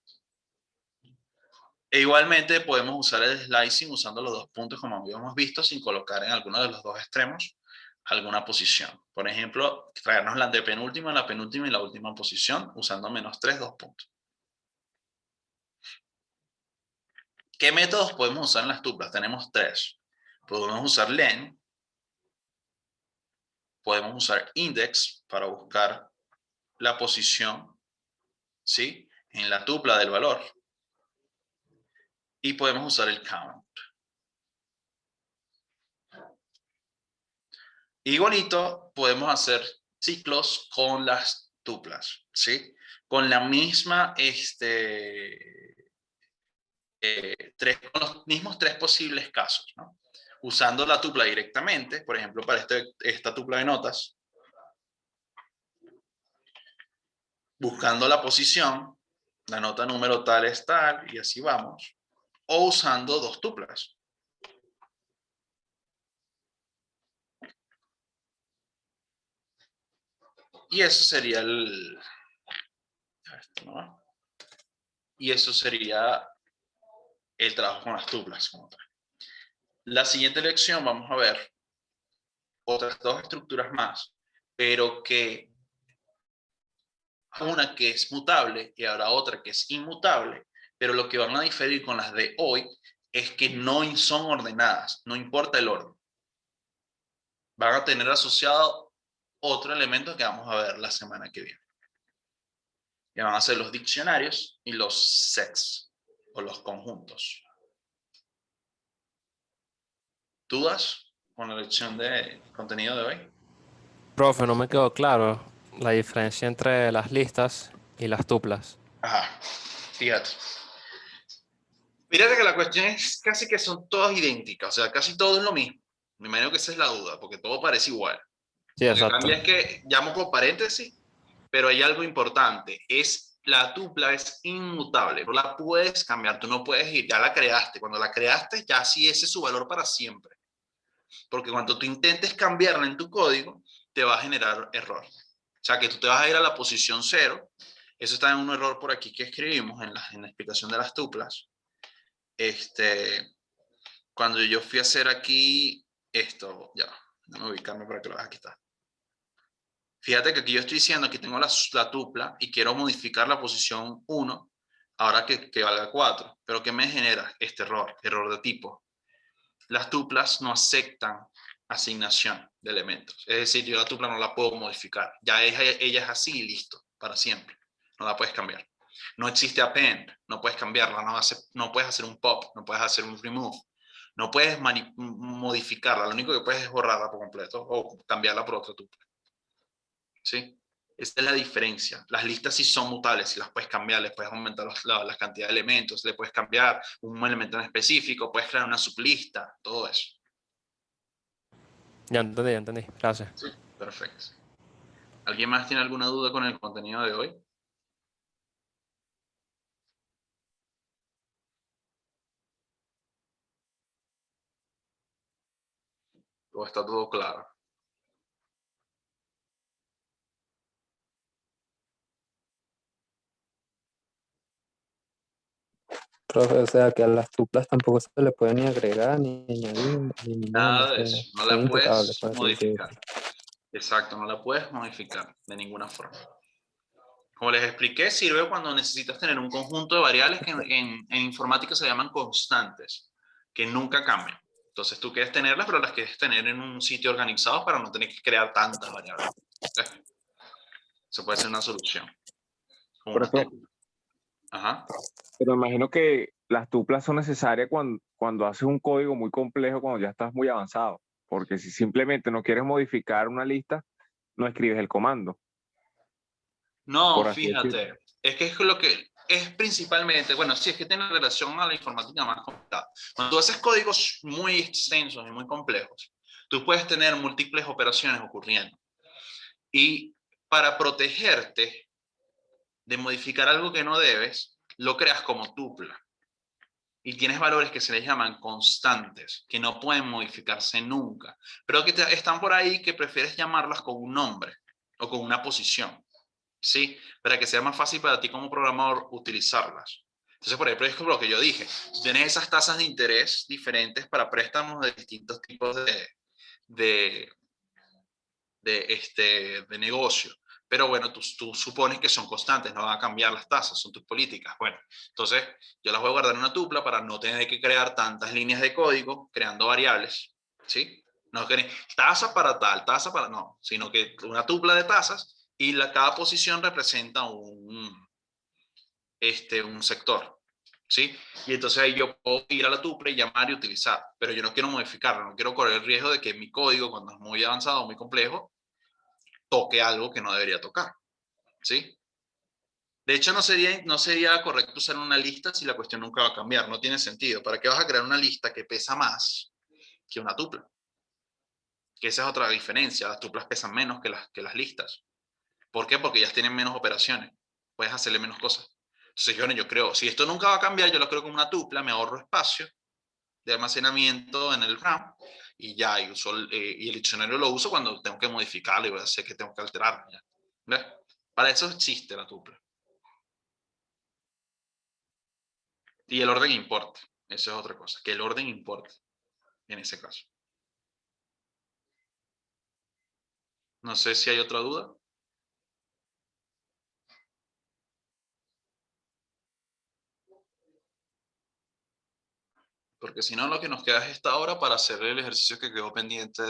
E igualmente podemos usar el slicing usando los 2 puntos como habíamos visto sin colocar en alguno de los 2 extremos alguna posición. Por ejemplo, traernos la antepenúltima, la penúltima y la última posición usando -3, 2 puntos. ¿Qué métodos podemos usar en las tuplas? Tenemos 3. Podemos usar len. Podemos usar index para buscar la posición, ¿sí? En la tupla del valor. Y podemos usar el count. Igualito podemos hacer ciclos con las tuplas, ¿sí? Con la misma, con los mismos 3 posibles casos, ¿no? Usando la tupla directamente, por ejemplo, para esta tupla de notas, buscando la posición, la nota número tal es tal, y así vamos. o usando dos tuplas. Y eso sería ¿no? Y eso sería el trabajo con las tuplas. La siguiente lección vamos a ver otras dos estructuras más, pero que una que es mutable y ahora otra que es inmutable, pero lo que van a diferir con las de hoy es que no son ordenadas, no importa el orden. Van a tener asociado otro elemento que vamos a ver la semana que viene. Que van a ser los diccionarios y los sets o los conjuntos. ¿Dudas con la lección de contenido de hoy? Profe, no me quedó claro la diferencia entre las listas y las tuplas. Ajá, fíjate. Fíjate que la cuestión es casi que son todas idénticas, o sea, casi todo es lo mismo. Me imagino que esa es la duda, porque todo parece igual. Sí, Lo que exacto. cambia es que llamo con paréntesis, pero hay algo importante, es la tupla es inmutable, no la puedes cambiar, tú no puedes ir, ya la creaste, cuando la creaste ya sí ese es su valor para siempre, porque cuando tú intentes cambiarla en tu código, te va a generar error. O sea, que tú te vas a ir a la posición 0, eso está en un error por aquí que escribimos en la explicación de las tuplas. Cuando yo fui a hacer aquí esto, ya, déjame ubicarme para que lo veas, aquí está. Fíjate que aquí yo estoy diciendo, aquí tengo la tupla y quiero modificar la posición 1, ahora que valga 4. Pero ¿qué me genera este error? Error de tipo. Las tuplas no aceptan asignación de elementos. Es decir, yo la tupla no la puedo modificar. Ya ella es así y listo, para siempre. No la puedes cambiar. No existe append, no puedes cambiarla, no puedes hacer un pop, no puedes hacer un remove. No puedes modificarla, lo único que puedes es borrarla por completo o cambiarla por otra tupla. ¿Sí? Esta es la diferencia. Las listas sí son mutables, si las puedes cambiar, les puedes aumentar la cantidad de elementos, le puedes cambiar un elemento en específico, puedes crear una sublista, todo eso. Ya entendí. Gracias. Sí, perfecto. ¿Alguien más tiene alguna duda con el contenido de hoy? ¿O está todo claro? Profe, o sea que a las tuplas tampoco se le puede ni agregar, ni añadir, ni eliminar, Nada de eso. No son la intocables, puedes por así decirlo. modificar. Exacto, no la puedes modificar de ninguna forma. Como les expliqué, sirve cuando necesitas tener un conjunto de variables que en informática se llaman constantes, que nunca cambian. Entonces tú quieres tenerlas, pero las quieres tener en un sitio organizado para no tener que crear tantas variables. Eso puede ser una solución. Con una Profe, tupla. Ajá. pero imagino que las tuplas son necesarias cuando haces un código muy complejo, cuando ya estás muy avanzado. Porque si simplemente no quieres modificar una lista, no escribes el comando, No, por así decirlo. fíjate, es que es lo que es principalmente, bueno, sí, es que tiene relación a la informática más complicada. Cuando tú haces códigos muy extensos y muy complejos, tú puedes tener múltiples operaciones ocurriendo. Y para protegerte de modificar algo que no debes, lo creas como tupla. Y tienes valores que se les llaman constantes, que no pueden modificarse nunca, pero que están por ahí que prefieres llamarlas con un nombre o con una posición. ¿Sí? Para que sea más fácil para ti como programador utilizarlas. Entonces, por ejemplo, es como lo que yo dije. Tú tienes esas tasas de interés diferentes para préstamos de distintos tipos de, de negocio. Pero bueno, tú supones que son constantes, no van a cambiar las tasas, son tus políticas. Bueno, entonces yo las voy a guardar en una tupla para no tener que crear tantas líneas de código creando variables. ¿Sí? No que tasa para tal, tasa para no, sino que una tupla de tasas y cada posición representa un sector. ¿Sí? Y entonces ahí yo puedo ir a la tupla y llamar y utilizar, pero yo no quiero modificarlo, no quiero correr el riesgo de que mi código, cuando es muy avanzado, muy complejo, toque algo que no debería tocar. ¿Sí? De hecho, no sería correcto usar una lista si la cuestión nunca va a cambiar, no tiene sentido. ¿Para qué vas a crear una lista que pesa más que una tupla? Que esa es otra diferencia, las tuplas pesan menos que las listas. ¿Por qué? Porque ellas tienen menos operaciones, puedes hacerle menos cosas. Entonces, bueno, yo creo, si esto nunca va a cambiar, yo lo creo como una tupla, me ahorro espacio de almacenamiento en el RAM y ya, y el diccionario lo uso cuando tengo que modificarlo y voy a hacer que tengo que alterarlo. Ya. ¿Ves? Para eso existe la tupla. Y el orden importa. Eso es otra cosa, que el orden importa en ese caso. No sé si hay otra duda. Porque si no, lo que nos queda es esta hora para hacer el ejercicio que quedó pendiente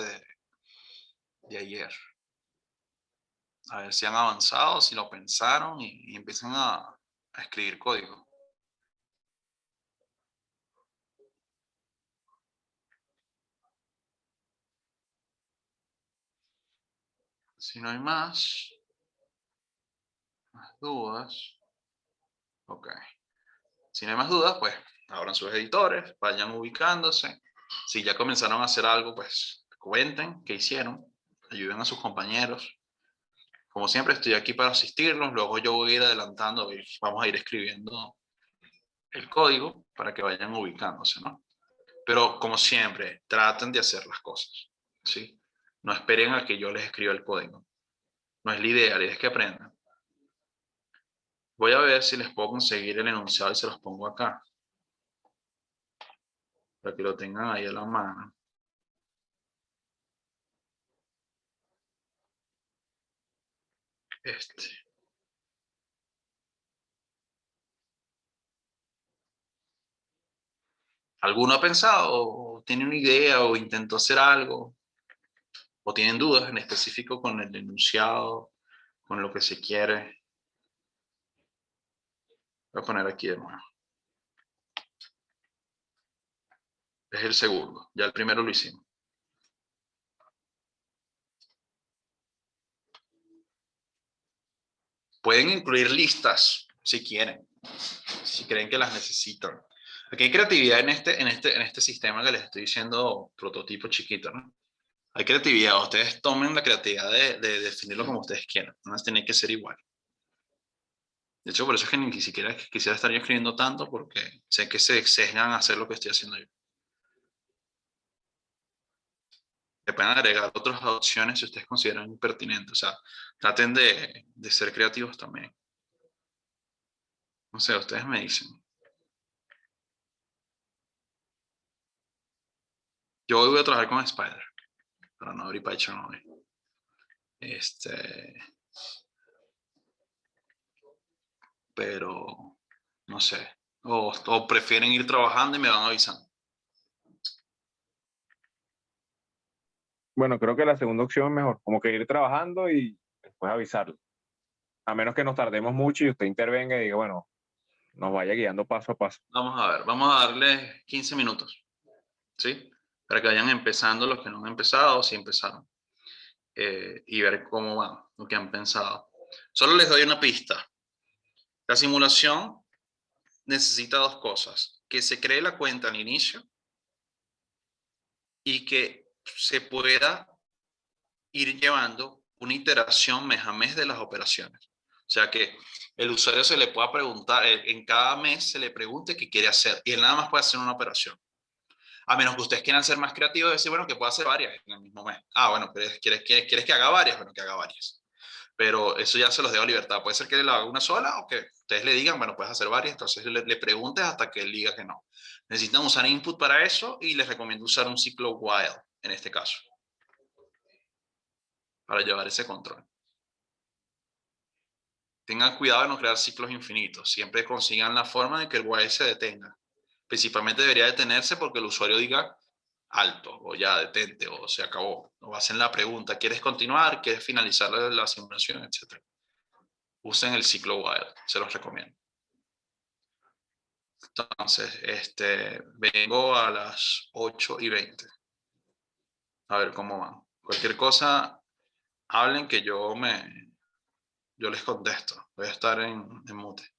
de ayer. A ver si han avanzado, si lo pensaron y empiezan a escribir código. Si no hay más dudas. Ok. Si no hay más dudas, pues abran sus editores, vayan ubicándose. Si ya comenzaron a hacer algo, pues cuenten qué hicieron, ayuden a sus compañeros. Como siempre, estoy aquí para asistirlos. Luego yo voy a ir adelantando y vamos a ir escribiendo el código para que vayan ubicándose, ¿no? Pero como siempre, traten de hacer las cosas, ¿sí? No esperen a que yo les escriba el código. No es la idea es que aprendan. Voy a ver si les puedo conseguir el enunciado y se los pongo acá, para que lo tengan ahí a la mano. ¿Alguno ha pensado o tiene una idea o intentó hacer algo o tienen dudas en específico con el enunciado, con lo que se quiere? Voy a poner aquí de nuevo. Es el segundo, ya el primero lo hicimos. Pueden incluir listas si quieren, si creen que las necesitan. Aquí hay creatividad en este sistema que les estoy diciendo, prototipo chiquito, ¿no? Hay creatividad, ustedes tomen la creatividad de definirlo como ustedes quieran, no tiene que ser igual. De hecho, por eso es que ni siquiera quisiera estar yo escribiendo tanto, porque sé que se sesgan a hacer lo que estoy haciendo yo. Le pueden agregar otras opciones si ustedes consideran pertinentes. O sea, traten de ser creativos también. No sé, ustedes me dicen. Yo hoy voy a trabajar con Spider, para no abrir Python hoy. Pero, no sé. O prefieren ir trabajando y me van avisando. Bueno, creo que la segunda opción es mejor, como que ir trabajando y después avisarle. A menos que nos tardemos mucho y usted intervenga y diga, bueno, nos vaya guiando paso a paso. Vamos a ver, vamos a darle 15 minutos, ¿sí? Para que vayan empezando los que no han empezado, si empezaron. Y ver cómo van, lo que han pensado. Solo les doy una pista. La simulación necesita dos cosas. Que se cree la cuenta al inicio y que se pueda ir llevando una iteración mes a mes de las operaciones. O sea, que el usuario se le pueda preguntar, en cada mes se le pregunte qué quiere hacer y él nada más puede hacer una operación. A menos que ustedes quieran ser más creativos y decir, bueno, que pueda hacer varias en el mismo mes. Ah, bueno, pero ¿quieres que haga varias? Bueno, que haga varias. Pero eso ya se los dejo a libertad. Puede ser que le haga una sola o que ustedes le digan, bueno, puedes hacer varias, entonces le preguntes hasta que él diga que no. Necesitan usar input para eso y les recomiendo usar un ciclo while en este caso, para llevar ese control. Tengan cuidado de no crear ciclos infinitos. Siempre consigan la forma de que el while se detenga. Principalmente debería detenerse porque el usuario diga alto o ya detente o se acabó. O hacen la pregunta, ¿quieres continuar? ¿Quieres finalizar la simulación? Etcétera. Usen el ciclo while, se los recomiendo. Entonces, vengo a las 8:20. A ver cómo van. Cualquier cosa, hablen que yo les contesto. Voy a estar en mute.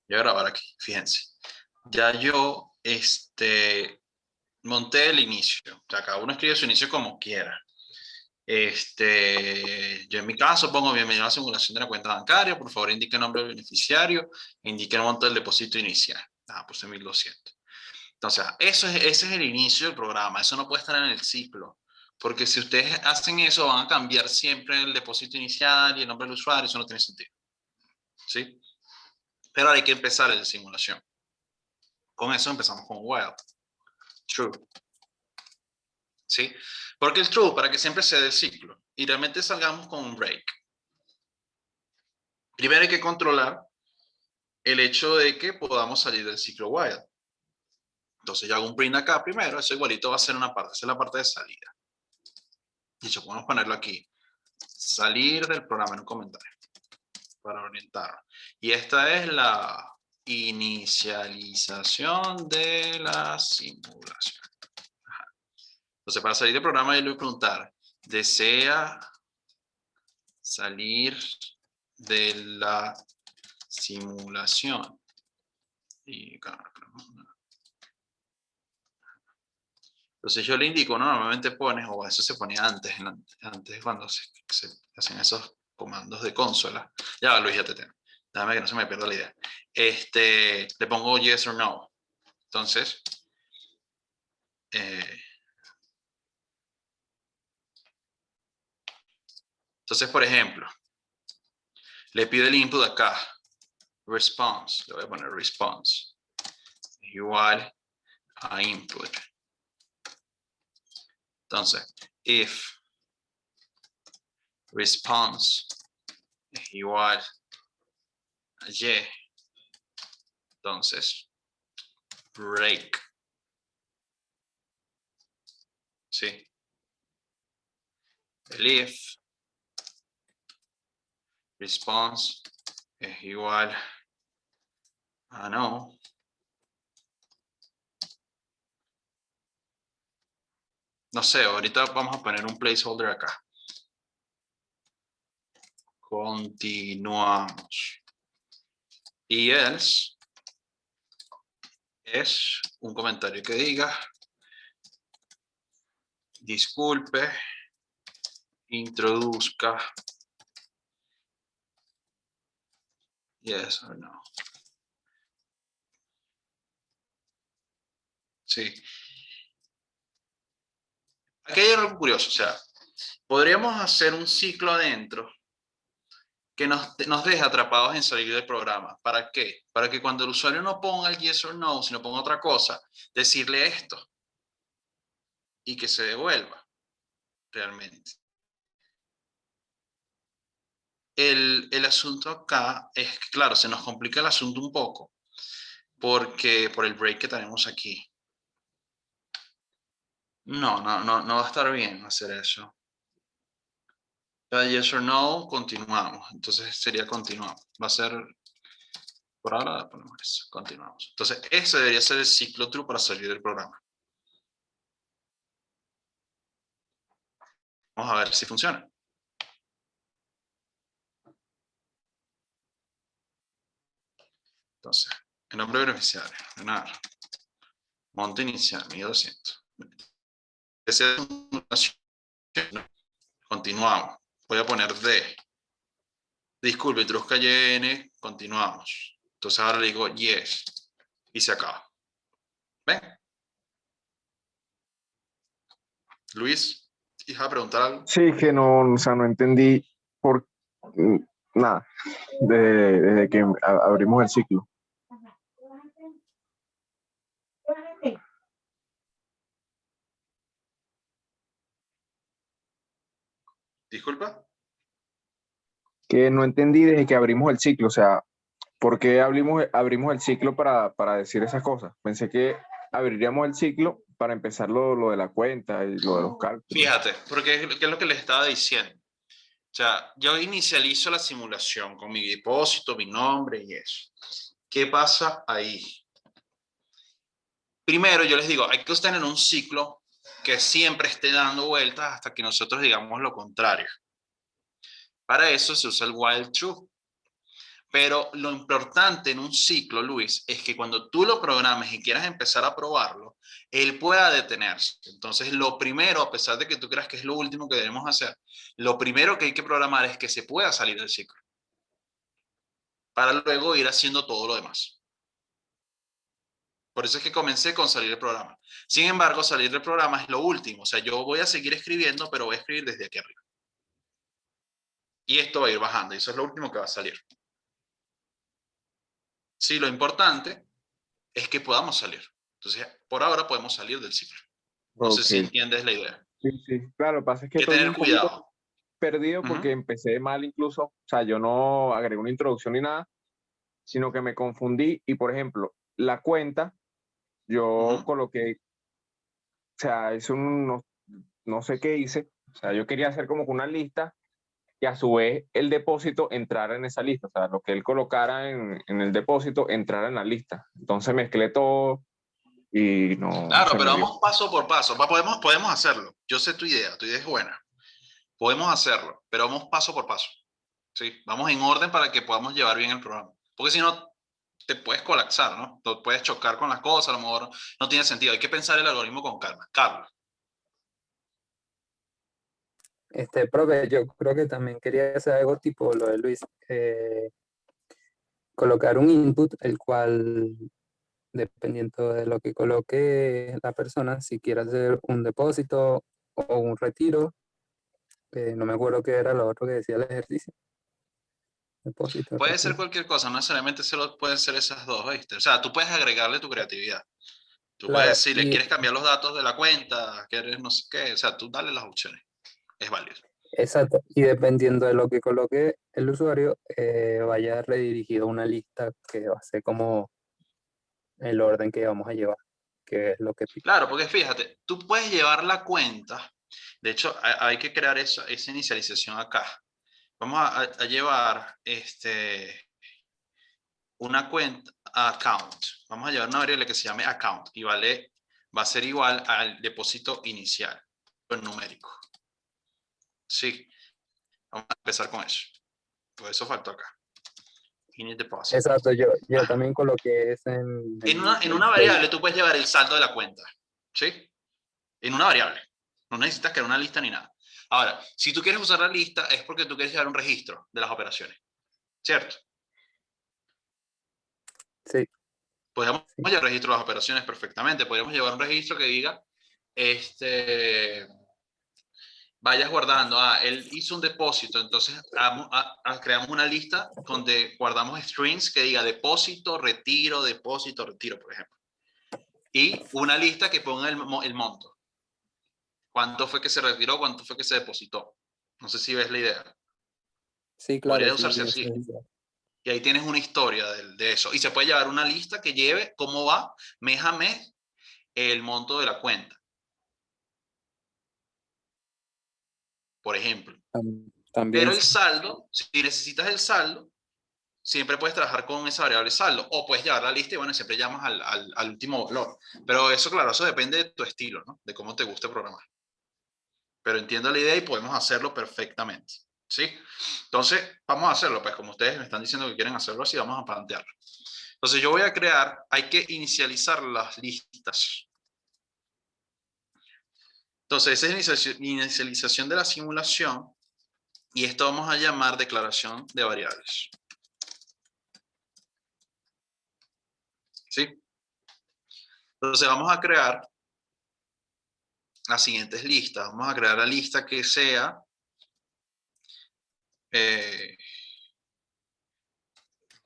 Voy a grabar aquí, fíjense. Ya yo monté el inicio. O sea, cada uno escribe su inicio como quiera. Yo en mi caso pongo bienvenido a la simulación de la cuenta bancaria. Por favor, indique el nombre del beneficiario e indique el monto del depósito inicial. Puse 1200. Entonces, ese es el inicio del programa. Eso no puede estar en el ciclo. Porque si ustedes hacen eso, van a cambiar siempre el depósito inicial y el nombre del usuario. Eso no tiene sentido. ¿Sí? Pero ahora hay que empezar el de simulación. Con eso empezamos con while. True. ¿Sí? Porque el true, para que siempre se dé el ciclo. Y realmente salgamos con un break. Primero hay que controlar el hecho de que podamos salir del ciclo while. Entonces yo hago un print acá primero. Eso igualito va a ser una parte. Esa es la parte de salida. Dicho, podemos ponerlo aquí. Salir del programa en un comentario. Para orientarnos. Y esta es la inicialización de la simulación. Entonces, para salir del programa, yo le voy a preguntar, ¿desea salir de la simulación? Y, entonces yo le indico, ¿no? Normalmente pones, o eso se ponía antes, antes cuando se hacen esos comandos de consola. Ya, Luis, ya te tengo. Déjame que no se me pierda la idea. Le pongo yes or no. Entonces, por ejemplo, le pido el input acá. Response. Le voy a poner response. Igual a input. Entonces, if response es igual a y, entonces break. ¿Sí? El if response es igual a no. No sé, ahorita vamos a poner un placeholder acá. Continuamos. Y else es un comentario que diga disculpe, introduzca yes or no. Sí. Aquí hay algo curioso, o sea, podríamos hacer un ciclo adentro que nos deje atrapados en salir del programa. ¿Para qué? Para que cuando el usuario no ponga el yes or no, sino ponga otra cosa, decirle esto y que se devuelva realmente. El asunto acá es que, claro, se nos complica el asunto un poco porque por el break que tenemos aquí. No va a estar bien hacer eso. Yes or no, continuamos. Entonces sería continuamos. Va a ser, por ahora ponemos eso, continuamos. Entonces ese debería ser el ciclo true para salir del programa. Vamos a ver si funciona. Entonces, el nombre beneficiario, ganar, monto inicial, 1200. Continuamos. Voy a poner D. Disculpe, Trusca YN, continuamos. Entonces ahora le digo yes y se acaba. ¿Ven? Luis, ¿ibas a preguntar algo? Sí, que no, o sea, no entendí por nada desde que abrimos el ciclo. Disculpa. Que no entendí desde que abrimos el ciclo, o sea, ¿por qué abrimos el ciclo para decir esas cosas? Pensé que abriríamos el ciclo para empezar lo de la cuenta y lo de los cálculos. Fíjate, porque ¿qué es lo que les estaba diciendo? O sea, yo inicializo la simulación con mi depósito, mi nombre y eso. ¿Qué pasa ahí? Primero, yo les digo, hay que tener un ciclo que siempre esté dando vueltas hasta que nosotros digamos lo contrario. Para eso se usa el while true. Pero lo importante en un ciclo, Luis, es que cuando tú lo programes y quieras empezar a probarlo, él pueda detenerse. Entonces, lo primero, a pesar de que tú creas que es lo último que debemos hacer, lo primero que hay que programar es que se pueda salir del ciclo, para luego ir haciendo todo lo demás. Por eso es que comencé con salir del programa. Sin embargo, salir del programa es lo último. O sea, yo voy a seguir escribiendo, pero voy a escribir desde aquí arriba. Y esto va a ir bajando, y eso es lo último que va a salir. Sí, lo importante es que podamos salir. Entonces, por ahora podemos salir del ciclo. No sé si Ok. entiendes la idea. Sí, sí. Claro, lo que pasa es que Hay que estoy tener un poquito cuidado. perdido porque Ujú, empecé mal incluso. O sea, yo no agregué una introducción ni nada, sino que me confundí y, por ejemplo, la cuenta, yo ujú. coloqué, o sea, no sé qué hice. O sea, yo quería hacer como que una lista y a su vez el depósito entrara en esa lista. O sea, lo que él colocara en el depósito entrara en la lista. Entonces mezclé todo y no Claro, se pero me dio. vamos paso por paso. Podemos hacerlo. Yo sé tu idea es buena. Podemos hacerlo, pero vamos paso por paso. ¿Sí? Vamos en orden para que podamos llevar bien el programa. Porque si no, te puedes colapsar, ¿no? Te puedes chocar con las cosas, a lo mejor no tiene sentido. Hay que pensar el algoritmo con calma. Carlos. Profe, yo creo que también quería hacer algo tipo lo de Luis, colocar un input, el cual, dependiendo de lo que coloque la persona, si quiere hacer un depósito o un retiro, no me acuerdo qué era lo otro que decía el ejercicio, depósito, Puede ser retiro. cualquier cosa, no necesariamente solo pueden ser esas dos, ¿viste? O sea, tú puedes agregarle tu creatividad. Tú puedes, Claro, si le quieres cambiar los datos de la cuenta, quieres no sé qué, o sea, tú dale las opciones. Es válido. exacto, y dependiendo de lo que coloque el usuario, vaya redirigido a una lista que va a ser como el orden que vamos a llevar, que es lo que pide. Claro, porque fíjate, tú puedes llevar la cuenta. De hecho, hay que crear esa inicialización acá. Vamos a llevar una cuenta account. Vamos a llevar una variable que se llame account y va a ser igual al depósito inicial, en numérico. Sí, vamos a empezar con eso. Por eso faltó acá. Init deposit. Exacto, yo Ajá. también coloqué eso en En el una case. variable tú puedes llevar el saldo de la cuenta. ¿Sí? En una variable. No necesitas crear una lista ni nada. Ahora, si tú quieres usar la lista es porque tú quieres llevar un registro de las operaciones. ¿Cierto? Sí, Podríamos sí. llevar registro de las operaciones perfectamente. Podríamos llevar un registro que diga, vayas guardando, él hizo un depósito, entonces creamos una lista donde guardamos strings que diga depósito, retiro, por ejemplo. Y una lista que ponga el monto. ¿Cuánto fue que se retiró? ¿Cuánto fue que se depositó? No sé si ves la idea. Sí, claro, Podría sí. usarse así. Y ahí tienes una historia de eso. Y se puede llevar una lista que lleve cómo va mes a mes el monto de la cuenta, por ejemplo. Pero También el sí. saldo, si necesitas el saldo, siempre puedes trabajar con esa variable saldo. O puedes llevar la lista y bueno, siempre llamas al último valor. Pero eso, claro, eso depende de tu estilo, ¿no? De cómo te guste programar. Pero entiendo la idea y podemos hacerlo perfectamente. ¿Sí? Entonces, vamos a hacerlo. Pues como ustedes me están diciendo que quieren hacerlo así, vamos a plantearlo. Entonces yo voy a crear, hay que inicializar las listas. Entonces esa es inicialización de la simulación y esto vamos a llamar declaración de variables. ¿Sí? Entonces vamos a crear las siguientes listas. Vamos a crear la lista que sea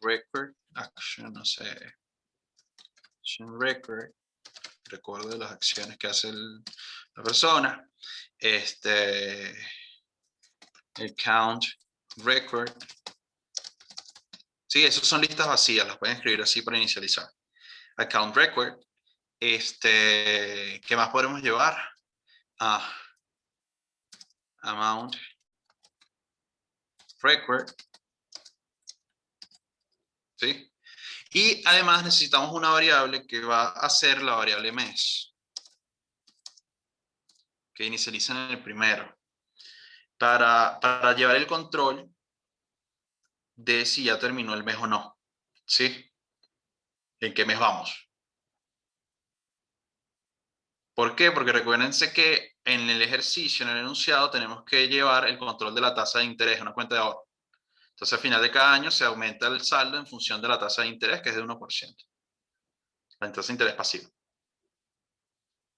record, action, no sé, action record, recuerdo de las acciones que hace la persona, el count record. Sí, esas son listas vacías, las pueden escribir así para inicializar. Account record, ¿qué más podemos llevar? Amount record, ¿sí? Y además necesitamos una variable que va a ser la variable mes, que inicializa en el primero. Para llevar el control de si ya terminó el mes o no. ¿Sí? ¿En qué mes vamos? ¿Por qué? Porque recuérdense que en el ejercicio, en el enunciado, tenemos que llevar el control de la tasa de interés, una cuenta de ahorro. Entonces, al final de cada año se aumenta el saldo en función de la tasa de interés, que es de 1%. La tasa de interés pasivo.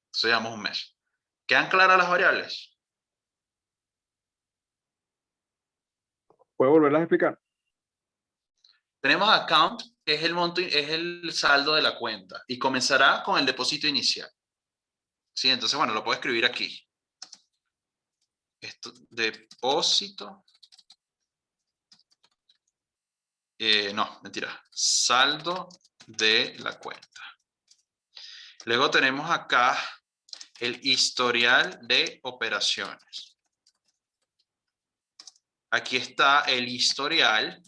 Entonces, llevamos un mes. ¿Quedan claras las variables? ¿Puedo volverlas a explicar? Tenemos account, que es el monto, es el saldo de la cuenta, y comenzará con el depósito inicial. ¿Sí? Entonces, bueno, lo puedo escribir aquí. Esto, depósito. No, mentira. Saldo de la cuenta. Luego tenemos acá el historial de operaciones. Aquí está el historial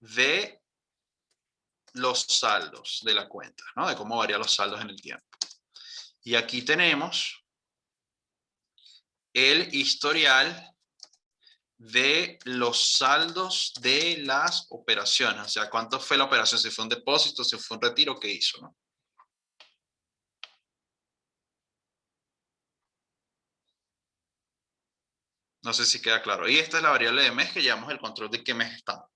de los saldos de la cuenta, ¿no? De cómo varían los saldos en el tiempo. Y aquí tenemos el historial de los saldos de las operaciones. O sea, cuánto fue la operación, si fue un depósito, si fue un retiro, qué hizo, ¿no? No sé si queda claro. Y esta es la variable de mes que llevamos el control de qué mes estamos.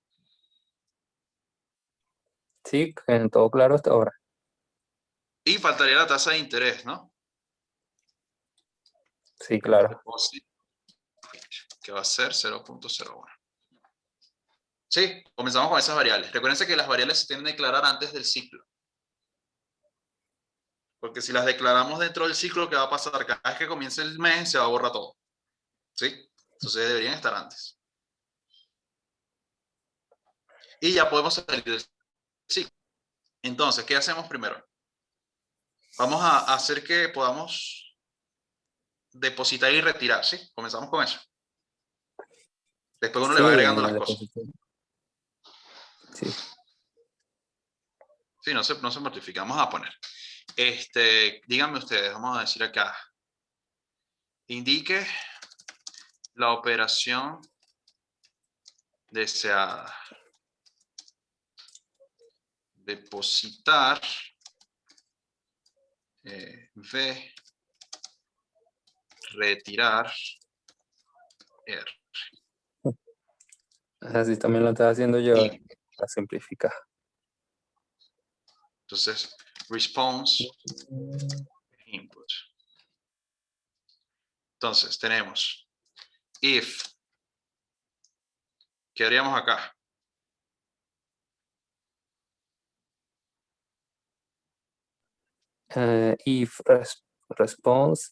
Sí, en todo claro hasta ahora. Y faltaría la tasa de interés, ¿no? Sí, claro. Depósito, que va a ser 0.01. Sí, comenzamos con esas variables. Recuerden que las variables se tienen que declarar antes del ciclo. Porque si las declaramos dentro del ciclo, ¿qué va a pasar? Cada vez que comience el mes se va a borrar todo. ¿Sí? Entonces deberían estar antes. Y ya podemos salir del ciclo. Entonces, ¿qué hacemos primero? Vamos a hacer que podamos depositar y retirar, ¿sí? Comenzamos con eso. Después uno le Sí, va agregando las cosas. Sí. Sí, no se mortifica. Vamos a poner. Díganme ustedes, vamos a decir acá. Indique la operación deseada. Depositar V, retirar R. Así también lo estaba haciendo yo, Y, para simplificar. entonces, response, input. Entonces, tenemos if. ¿Qué haríamos acá? If response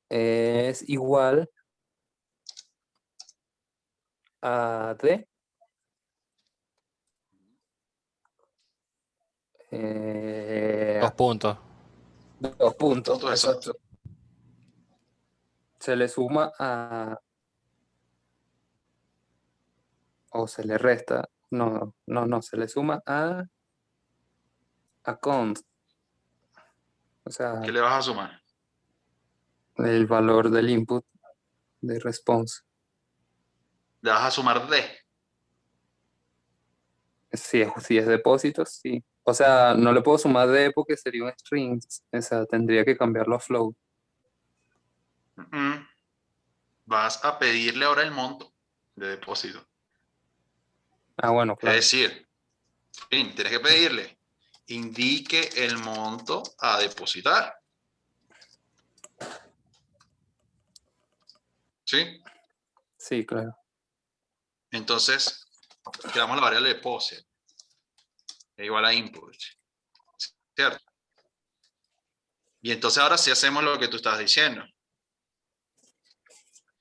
es igual a D. Dos puntos. 2 puntos, Punto exacto. Se le suma a... o se le resta. No, se le suma a count. O sea, ¿Qué le vas a sumar? el valor del input de response. Le vas a sumar D. Si es depósito, sí. O sea, no le puedo sumar D porque sería un string. O sea, tendría que cambiarlo a float. Vas a pedirle ahora el monto de depósito. Ah, bueno, claro. Es decir, tienes que pedirle, indique el monto a depositar. ¿Sí? Sí, claro. Entonces, creamos la variable deposit. Es igual a input. ¿Cierto? Y entonces ahora sí hacemos lo que tú estás diciendo.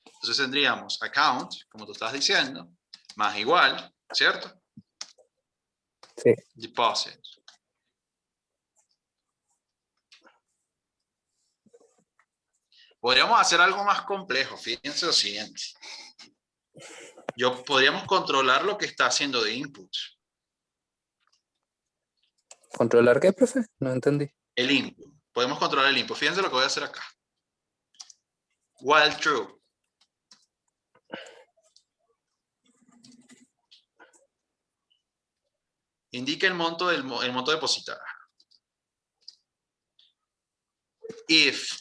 Entonces tendríamos account, como tú estás diciendo, más igual, ¿cierto? Sí. Deposit. Podríamos hacer algo más complejo. Fíjense lo siguiente. Podríamos controlar lo que está haciendo de input. ¿Controlar qué, profe? No entendí. El input. Podemos controlar el input. Fíjense lo que voy a hacer acá. While true. Indique el monto el monto a depositar. If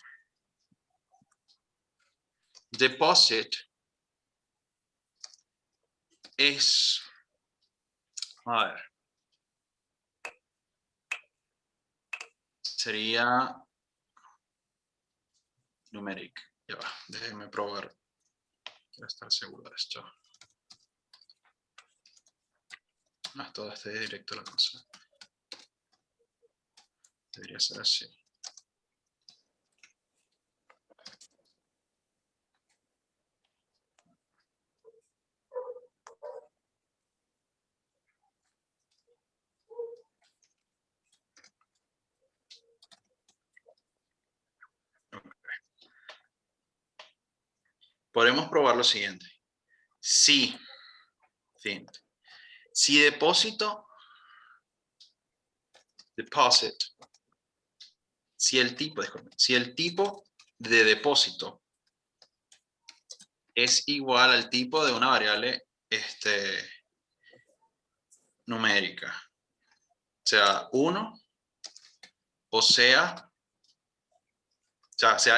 deposit es, a ver, sería numeric. Ya va, déjenme probar. Quiero estar seguro de esto. Todo este directo a la consola. Debería ser así. Podemos probar lo siguiente. Si depósito, deposit, si el tipo de depósito es igual al tipo de una variable numérica, sea 1 o sea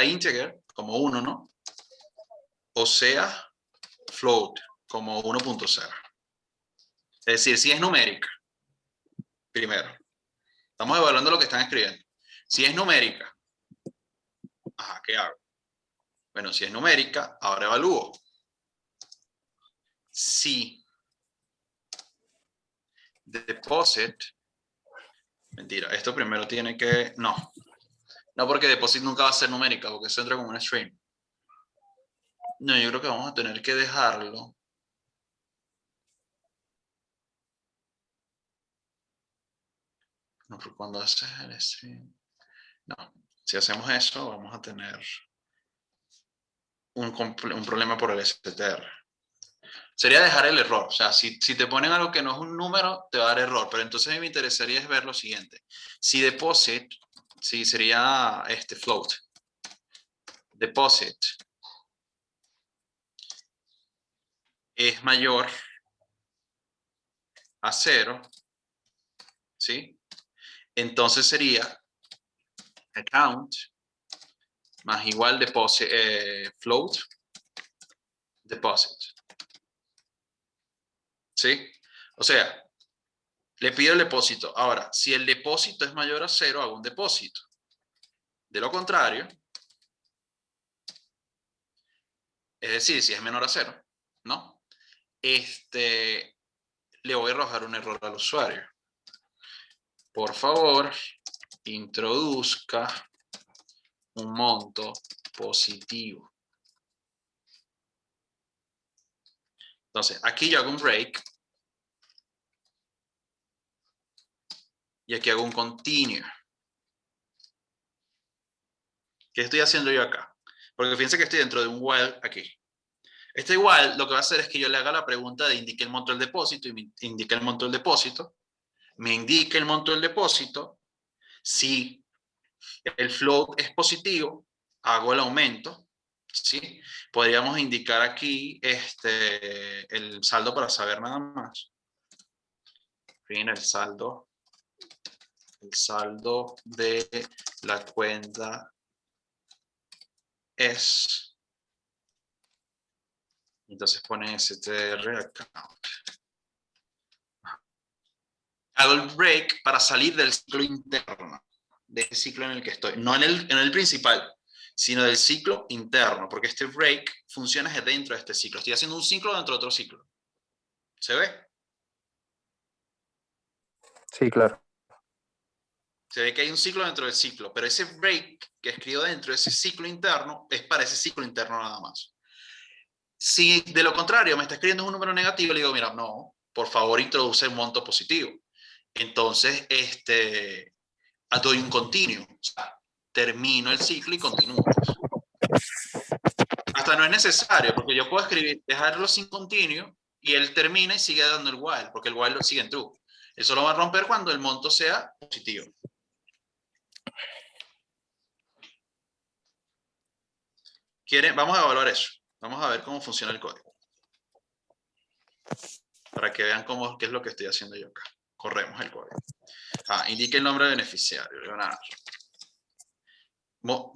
integer como 1, ¿no? O sea float como 1.0. Es decir, si es numérica, primero, estamos evaluando lo que están escribiendo. Si es numérica, ¿qué hago? Bueno, si es numérica, ahora evalúo. Si deposit, mentira, esto primero tiene que, no, porque deposit nunca va a ser numérica, porque eso entra como una string. No, yo creo que vamos a tener que dejarlo. No, pero cuando haces el string, no, si hacemos eso, vamos a tener un problema por el str. Sería dejar el error. O sea, si te ponen algo que no es un número, te va a dar error. Pero entonces a mí me interesaría es ver lo siguiente. Si deposit, sería float. Deposit es mayor a 0, ¿sí? Entonces sería account más igual deposit, float, deposit. ¿Sí? O sea, le pido el depósito. Ahora, si el depósito es mayor a 0, hago un depósito. De lo contrario, es decir, si es menor a 0, ¿no? Le voy a arrojar un error al usuario. Por favor, introduzca un monto positivo. Entonces, aquí yo hago un break. Y aquí hago un continue. ¿Qué estoy haciendo yo acá? Porque fíjense que estoy dentro de un while aquí. Este while lo que va a hacer es que yo le haga la pregunta de indique el monto del depósito y me indique el monto del depósito. Me indique el monto del depósito. Si el float es positivo, hago el aumento. ¿Sí? Podríamos indicar aquí el saldo para saber nada más. Fin, el saldo de la cuenta es, entonces pone str account. Hago el break para salir del ciclo interno, del ciclo en el que estoy, no en el principal, sino del ciclo interno, porque este break funciona dentro de este ciclo. Estoy haciendo un ciclo dentro de otro ciclo. ¿Se ve? Sí, claro. Se ve que hay un ciclo dentro del ciclo, pero ese break que escribo dentro de ese ciclo interno es para ese ciclo interno nada más. Si de lo contrario me está escribiendo un número negativo, le digo, mira, no, por favor introduce un monto positivo. Entonces, doy un continuo. O sea, termino el ciclo y continúo. Hasta no es necesario, porque yo puedo escribir, dejarlo sin continuo y él termina y sigue dando el while, porque el while lo sigue en true. Eso lo va a romper cuando el monto sea positivo. Vamos a evaluar eso. Vamos a ver cómo funciona el código. Para que vean qué es lo que estoy haciendo yo acá. Corremos el código. Indique el nombre del beneficiario, Leonardo.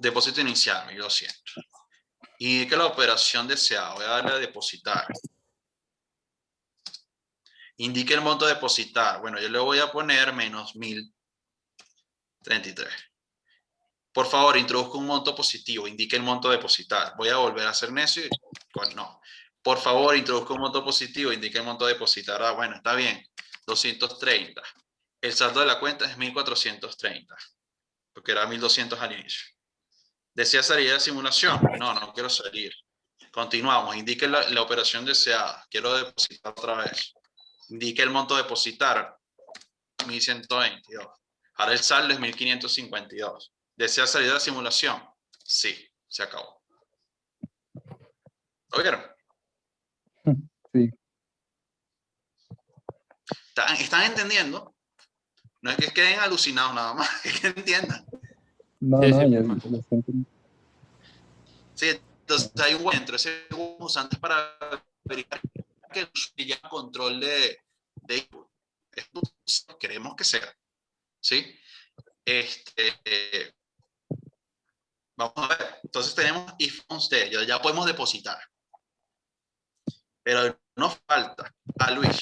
Depósito inicial, 1200. Indique la operación deseada. Voy a darle a depositar. Indique el monto a depositar. Bueno, yo le voy a poner menos 1033. Por favor, introduzca un monto positivo. Indique el monto a depositar. Voy a volver a hacer necio. No. Por favor, introduzca un monto positivo. Indique el monto a depositar. Bueno, está bien. 230. El saldo de la cuenta es 1430. Porque era 1200 al inicio. ¿Desea salir de la simulación? No, no quiero salir. Continuamos. Indique la operación deseada. Quiero depositar otra vez. Indique el monto a depositar. 1122. Ahora el saldo es 1552. ¿Desea salir de la simulación? Sí, se acabó. ¿Lo vieron? Sí. ¿Están entendiendo? No es que queden alucinados nada más, es que entiendan. No, Sí, no, sí. yo siento. Sí, entonces hay un entro, ese usante es para verificar que el usuario lleva control de input. Esto queremos que sea. ¿Sí? Vamos a ver. Entonces tenemos if onState, ya podemos depositar. Pero nos falta a Luis.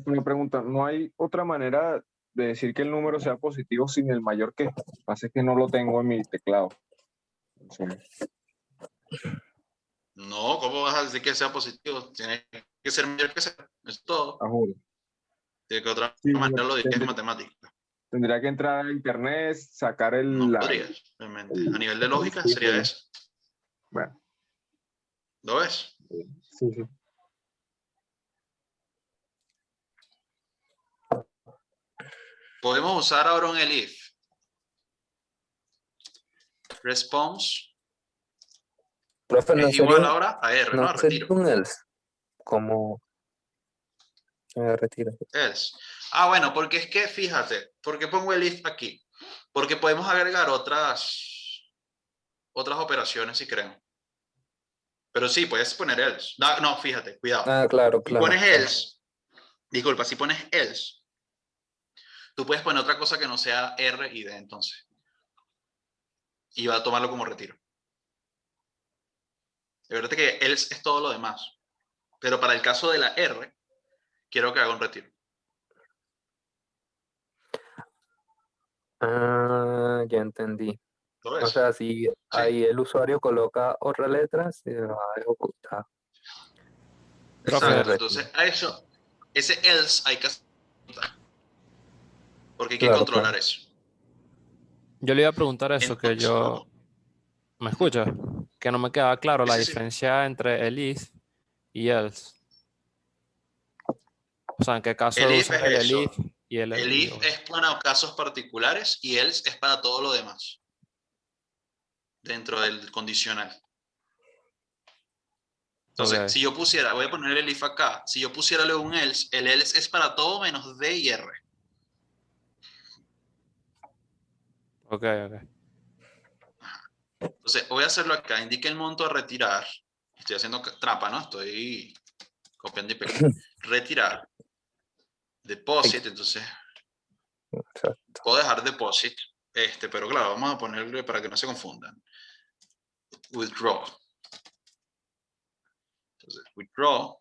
Me preguntan, ¿no hay otra manera de decir que el número sea positivo sin el mayor que? Lo que pasa es que no lo tengo en mi teclado. Sí. No, ¿cómo vas a decir que sea positivo? Tiene que ser mayor que cero. Es todo. Juro. De que otra Sí, manera lo dirías en matemáticas. Tendría que entrar a internet, sacar No podrías, realmente. A nivel de lógica sería eso. Bueno. ¿Lo ves? Sí, sí. Podemos usar ahora un elif. Response Profe, no es igual sería, ahora a R, ¿no? no A sería retiro. un else, como retiro. Else. Bueno, porque es que, fíjate, ¿por qué pongo el if aquí? Porque podemos agregar otras operaciones si queremos. Pero sí, puedes poner else. No, fíjate, cuidado. Claro, Si claro. pones Claro. else, disculpa, si pones else, tú puedes poner otra cosa que no sea R y D entonces. Y va a tomarlo como retiro. De verdad que else es todo lo demás. Pero para el caso de la R, quiero que haga un retiro. Ya entendí. ¿Lo O ves? sea, si ahí el usuario coloca otra letra, se va a ejecutar. Exacto. Retiro. Entonces, a eso, ese else hay que hacer. Porque hay que Claro, controlar claro. eso. Yo le iba a preguntar eso, que Entonces, yo... ¿Me escucha? Que no me queda claro la sí, sí. diferencia entre el if y else. O sea, ¿en qué caso El if usas el es elif eso. y el El if es para casos particulares y else es para todo lo demás. Dentro del condicional. Entonces, Ok. si yo pusiera, voy a poner el if acá, si yo pusiera luego un else, el else es para todo menos D y R. Ok, ok. Entonces, voy a hacerlo acá, indique el monto a retirar. Estoy haciendo trampa, ¿no? Estoy copiando y pegando. Retirar. Deposit, entonces, Exacto. puedo dejar deposit, pero claro, vamos a ponerle para que no se confundan. Withdraw. Entonces, withdraw.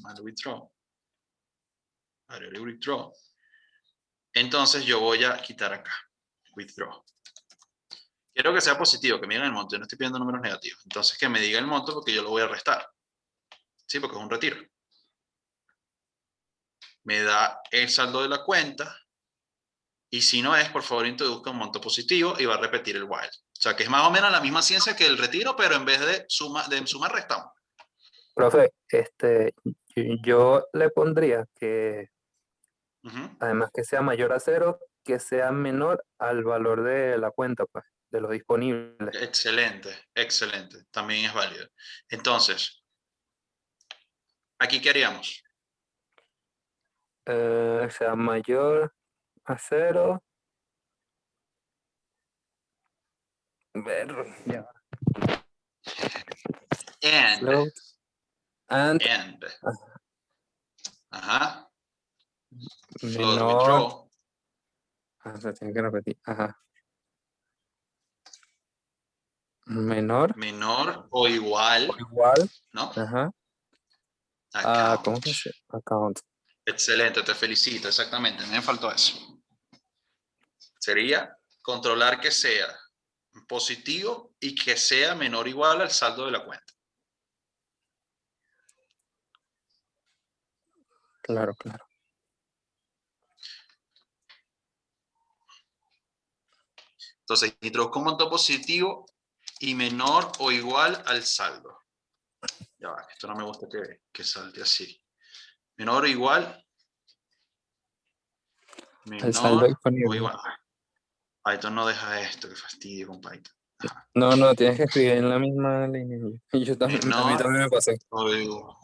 Mal withdraw. Haré withdraw. Entonces yo voy a quitar acá. Withdraw. Quiero que sea positivo, que me digan el monto. Yo no estoy pidiendo números negativos. Entonces que me diga el monto porque yo lo voy a restar. Sí, porque es un retiro. Me da el saldo de la cuenta. Y si no es, por favor, introduzca un monto positivo y va a repetir el while. O sea, que es más o menos la misma ciencia que el retiro, pero en vez de suma restamos. Profe, yo le pondría que, además que sea mayor a 0, que sea menor al valor de la cuenta, pues, de lo disponible. Excelente, excelente. También es válido. Entonces, ¿aquí qué haríamos? Sea mayor a 0. Ver, ya. And. Float. And. And. Ajá. Float Menor. withdraw. Se tiene que repetir. Ajá. Menor. Menor o igual. O igual. ¿No? Ajá. Account. ¿Cómo se dice? Account. Excelente, te felicito, exactamente, me faltó eso. Sería controlar que sea positivo y que sea menor o igual al saldo de la cuenta. Claro, claro. Entonces, introduzco un monto positivo y menor o igual al saldo. Ya va, esto no me gusta que salte así. Menor o igual. El saldo Menor o disponible. igual. Python no deja esto, que fastidio con Python. Ajá. No, tienes que escribir en la misma línea. Y yo también, a mí Menor también me pasó. o igual.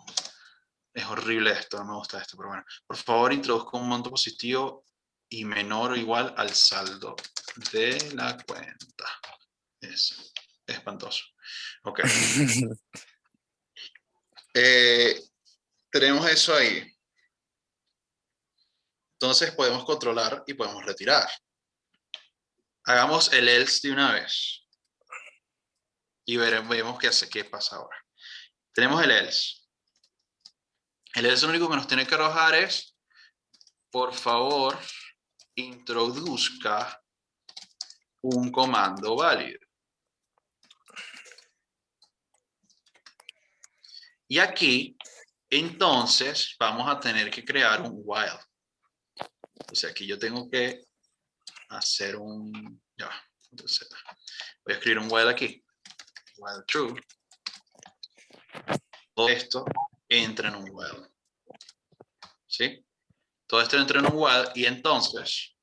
Es horrible esto, no me gusta esto, pero bueno. Por favor, introduzca un monto positivo y menor o igual al saldo de la cuenta. Es espantoso. Ok. Tenemos eso ahí. Entonces podemos controlar y podemos retirar. Hagamos el else de una vez. Y vemos qué pasa ahora. Tenemos el else. El else lo único que nos tiene que arrojar es, por favor, introduzca un comando válido. Y aquí, entonces, vamos a tener que crear un while. O sea, aquí yo tengo que hacer un... Ya, entonces, voy a escribir un while aquí. While true. Todo esto entra en un while. ¿Sí? Todo esto entra en un while y entonces,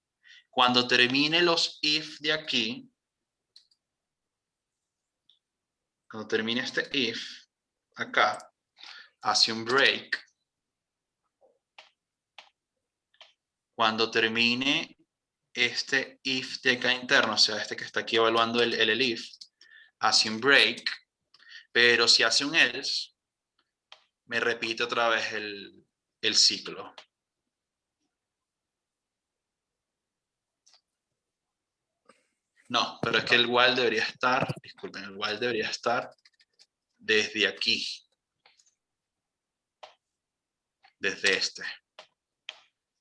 cuando termine los if de aquí, cuando termine este if, acá, hace un break. Cuando termine este if de acá interno, o sea, este que está aquí evaluando el if, hace un break, pero si hace un else, me repite otra vez el ciclo. No, pero es que el while debería estar, disculpen, el while debería estar desde aquí. Desde este.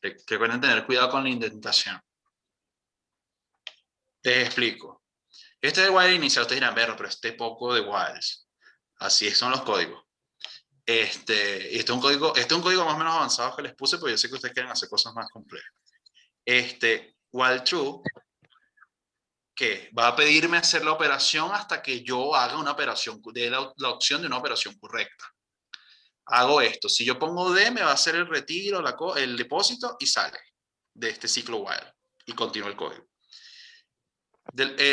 Recuerden tener cuidado con la indentación. Les explico. Este es el while inicial, ustedes dirán, pero este poco de whiles. Así son los códigos. Este es un código más o menos avanzado que les puse, pero yo sé que ustedes quieren hacer cosas más complejas. While true, que va a pedirme hacer la operación hasta que yo haga una operación, dé la opción de una operación correcta. Hago esto. Si yo pongo D, me va a hacer el retiro, el depósito y sale de este ciclo while. Y continúa el código.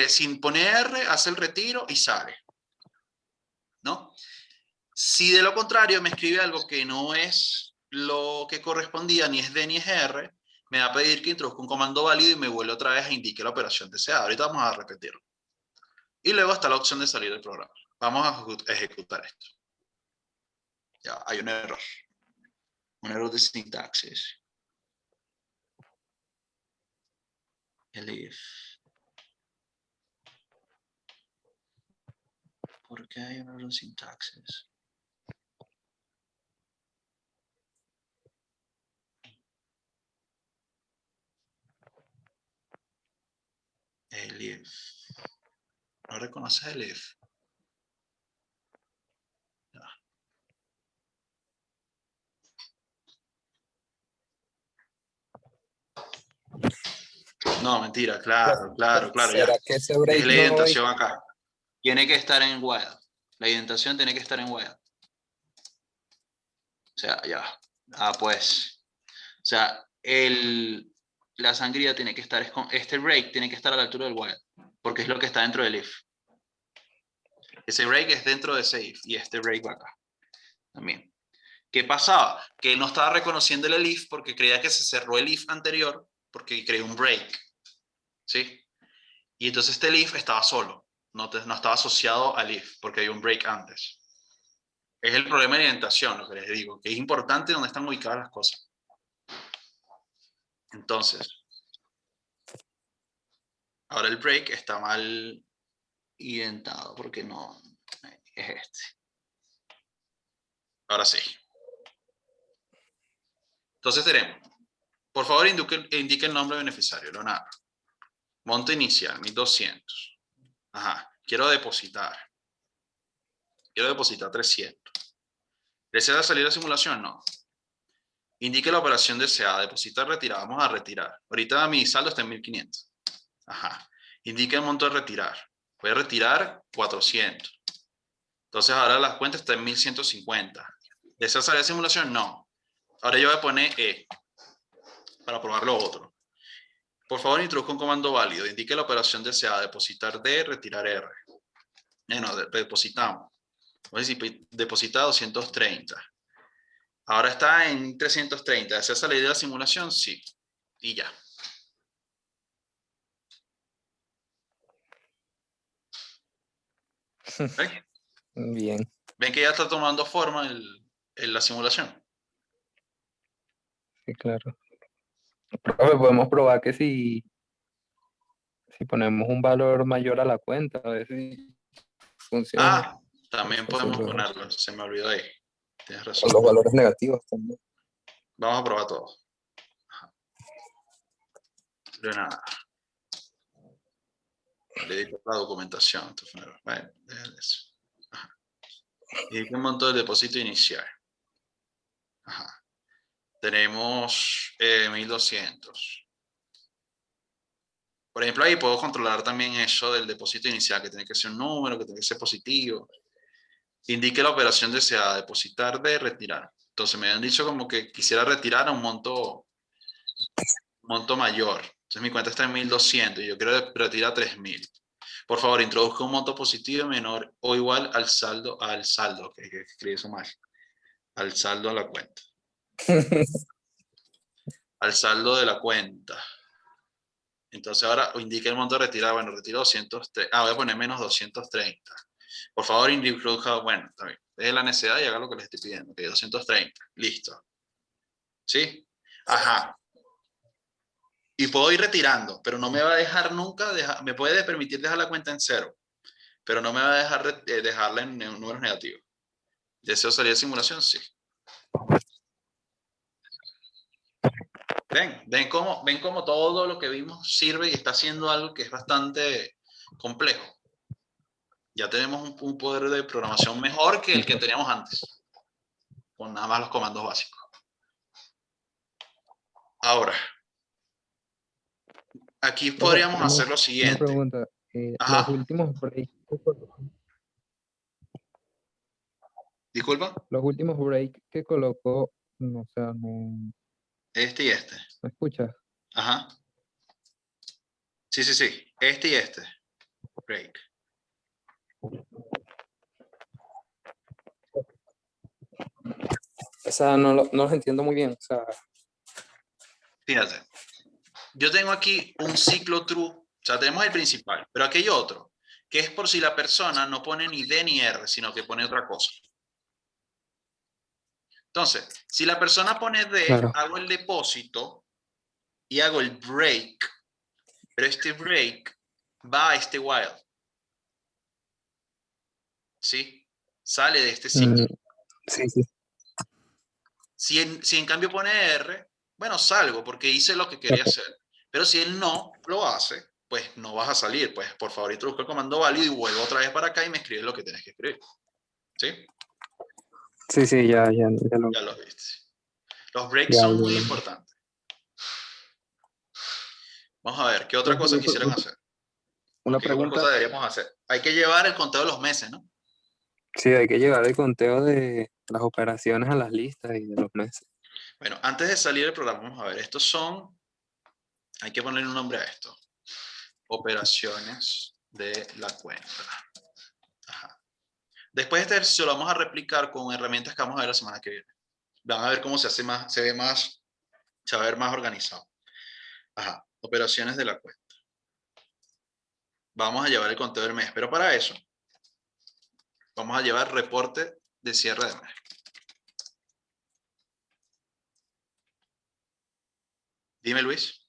Sin poner R, hace el retiro y sale. ¿No? Si de lo contrario me escribe algo que no es lo que correspondía, ni es D ni es R, me va a pedir que introduzca un comando válido y me vuelve otra vez a indicar la operación deseada. Ahorita vamos a repetirlo. Y luego está la opción de salir del programa. Vamos a ejecutar esto. Ya, hay un error. Un error de sintaxis. El if. ¿Por qué hay un error de sintaxis? El if. No reconoce el if. Ya. No, mentira, claro. ¿Será Ya. que ese break Es la no indentación acá. Tiene que estar en while. La indentación tiene que estar en while. O sea, ya. Pues. O sea, la sangría tiene que estar, este break tiene que estar a la altura del while. Porque es lo que está dentro del if. Ese break es dentro de ese if. Y este break va acá. También. ¿Qué pasaba? Que él no estaba reconociendo el if porque creía que se cerró el if anterior porque creó un break. ¿Sí? Y entonces este if estaba solo. No estaba asociado al if porque hay un break antes. Es el problema de orientación, lo que les digo, que es importante dónde están ubicadas las cosas. Entonces, ahora el break está mal indentado porque no es este. Ahora sí. Entonces tenemos, por favor indique el nombre del beneficiario, Leonardo. Monto inicial, 1200. Ajá, quiero depositar. Quiero depositar 300. ¿Desea salir de la simulación? No. Indique la operación deseada, depositar, retirar. Vamos a retirar. Ahorita mi saldo está en 1500. Ajá. Indique el monto de retirar. Voy a retirar 400. Entonces ahora la cuenta está en 1150. ¿Desea salir de simulación? No. Ahora yo voy a poner E para probar lo otro. Por favor, introduzca un comando válido. Indique la operación deseada, depositar D, retirar R. No, depositamos. Voy a decir, depositar 230. Ahora está en 330. ¿Desea salir de la simulación? Sí. Y ya. ¿Ven? Bien. ¿Ven que ya está tomando forma la simulación? Sí, claro. Profe, podemos probar que si ponemos un valor mayor a la cuenta, a ver si funciona. Ah, también podemos ponerlo. Se me olvidó ahí. Tienes razón. Con los valores negativos también. Vamos a probar todo. De nada. Le edito la documentación. Entonces, bueno, déjale eso. Ajá. Y un monto de depósito inicial. Ajá. Tenemos 1200. Por ejemplo, ahí puedo controlar también eso del depósito inicial, que tiene que ser un número, que tiene que ser positivo. Indique la operación deseada, depositar de retirar. Entonces me habían dicho como que quisiera retirar a un monto mayor. Entonces mi cuenta está en 1200 y yo quiero retirar 3000. Por favor, introduzca un monto positivo menor o igual al saldo, que escribí eso mal. Al saldo a la cuenta. Al saldo de la cuenta. Entonces ahora indique el monto retirado. Bueno, retiro 230. Ah, voy a poner menos 230. Por favor, introduzca, bueno, está bien. Deje la necesidad y haga lo que les estoy pidiendo. Ok, 230. Listo. ¿Sí? Ajá. Y puedo ir retirando, pero no me va a dejar nunca, me puede permitir dejar la cuenta en cero, pero no me va a dejar dejarla en números negativos. ¿Deseo salir de simulación? Sí. ¿Ven cómo todo lo que vimos sirve y está haciendo algo que es bastante complejo? Ya tenemos un poder de programación mejor que el que teníamos antes, con nada más los comandos básicos. Ahora, aquí podríamos hacer lo siguiente. Una pregunta. Los últimos breaks, ¿Disculpa? los últimos breaks que colocó, no, o sea, no, Este y este. ¿me escuchas? Ajá. Sí. Este y este. Break. O sea, no los entiendo muy bien. O sea, Fíjate. Yo tengo aquí un ciclo true. O sea, tenemos el principal. Pero aquí hay otro. Que es por si la persona no pone ni D ni R, sino que pone otra cosa. Entonces, si la persona pone D, claro. hago el depósito y hago el break. Pero este break va a este while. ¿Sí? Sale de este ciclo. Sí. Si en cambio pone R, bueno, salgo porque hice lo que quería hacer. Pero si él no lo hace, pues no vas a salir. Pues por favor, introduzca el comando válido y vuelvo otra vez para acá y me escribes lo que tienes que escribir. ¿Sí? Sí, ya Ya lo viste. Los breaks son muy importantes. Vamos a ver, ¿qué otra cosa quisieran hacer? Una ¿Qué otra pregunta. cosa deberíamos hacer? Hay que llevar el conteo de los meses, ¿no? Sí, hay que llevar el conteo de las operaciones a las listas y de los meses. Bueno, antes de salir del programa, vamos a ver, estos son, hay que ponerle un nombre a esto. Operaciones de la cuenta. Ajá. Después de este ejercicio lo vamos a replicar con herramientas que vamos a ver la semana que viene. Van a ver cómo se hace más, se va a ver más organizado. Ajá, operaciones de la cuenta. Vamos a llevar el conteo del mes, pero para eso vamos a llevar reporte de cierre de mes. Dime, Luis.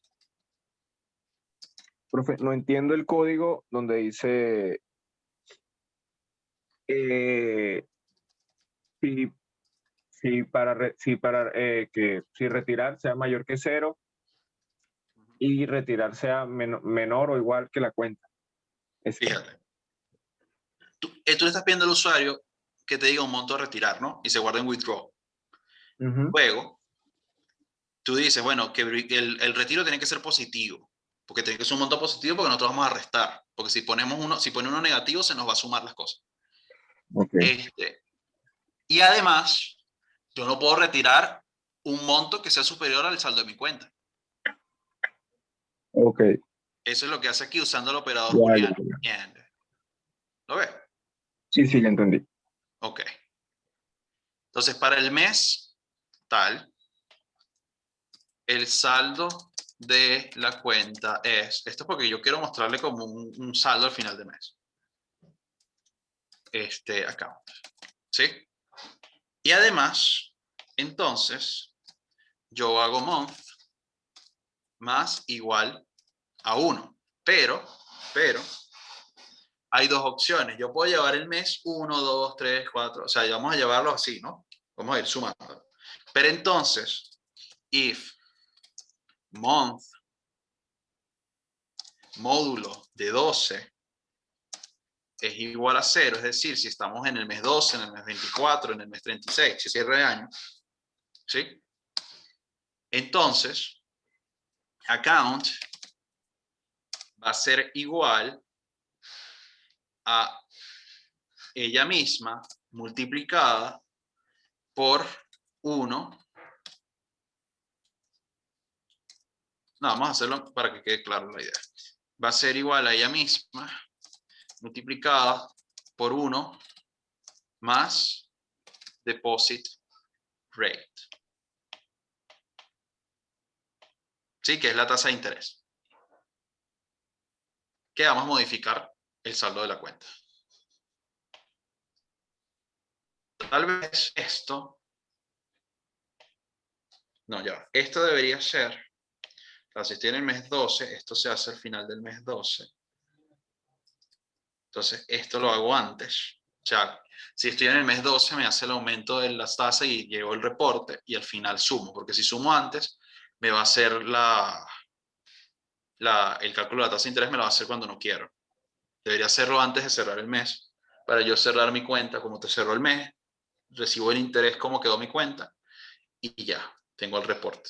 Profe, no entiendo el código donde dice si retirar sea mayor que 0 y retirar sea menor o igual que la cuenta. Fíjate. Tú le estás pidiendo al usuario que te diga un monto a retirar, ¿no? Y se guarda en withdraw. Luego, tú dices, bueno, que el retiro tiene que ser positivo, porque tiene que ser un monto positivo porque nosotros vamos a restar, porque si pone uno negativo se nos va a sumar las cosas. Okay. Y además, yo no puedo retirar un monto que sea superior al saldo de mi cuenta. Ok. Eso es lo que hace aquí usando el operador booleano. ¿Lo ves? Sí, ya entendí. Ok. Entonces, para el mes tal, el saldo de la cuenta es, esto porque yo quiero mostrarle como un saldo al final de mes. Account. ¿Sí? Y además, entonces, yo hago month más igual a 1. Pero, hay dos opciones. Yo puedo llevar el mes 1, 2, 3, 4. O sea, vamos a llevarlo así, ¿no? Vamos a ir sumando. Pero entonces, if month módulo de 12 es igual a 0, es decir, si estamos en el mes 12, en el mes 24, en el mes 36, si cierre de año, ¿sí? Entonces, account va a ser igual a ella misma multiplicada por 1. No, vamos a hacerlo para que quede claro la idea. Va a ser igual a ella misma multiplicada por 1 más deposit rate. ¿Sí? Que es la tasa de interés. Que vamos a modificar el saldo de la cuenta. Tal vez esto... No, ya. Esto debería ser... Claro, si estoy en el mes 12, esto se hace al final del mes 12. Entonces, esto lo hago antes. O sea, si estoy en el mes 12, me hace el aumento de las tasas y llevo el reporte y al final sumo. Porque si sumo antes, me va a hacer el cálculo de la tasa de interés, me lo va a hacer cuando no quiero. Debería hacerlo antes de cerrar el mes. Para yo cerrar mi cuenta, como te cerró el mes, recibo el interés como quedó mi cuenta y ya, tengo el reporte.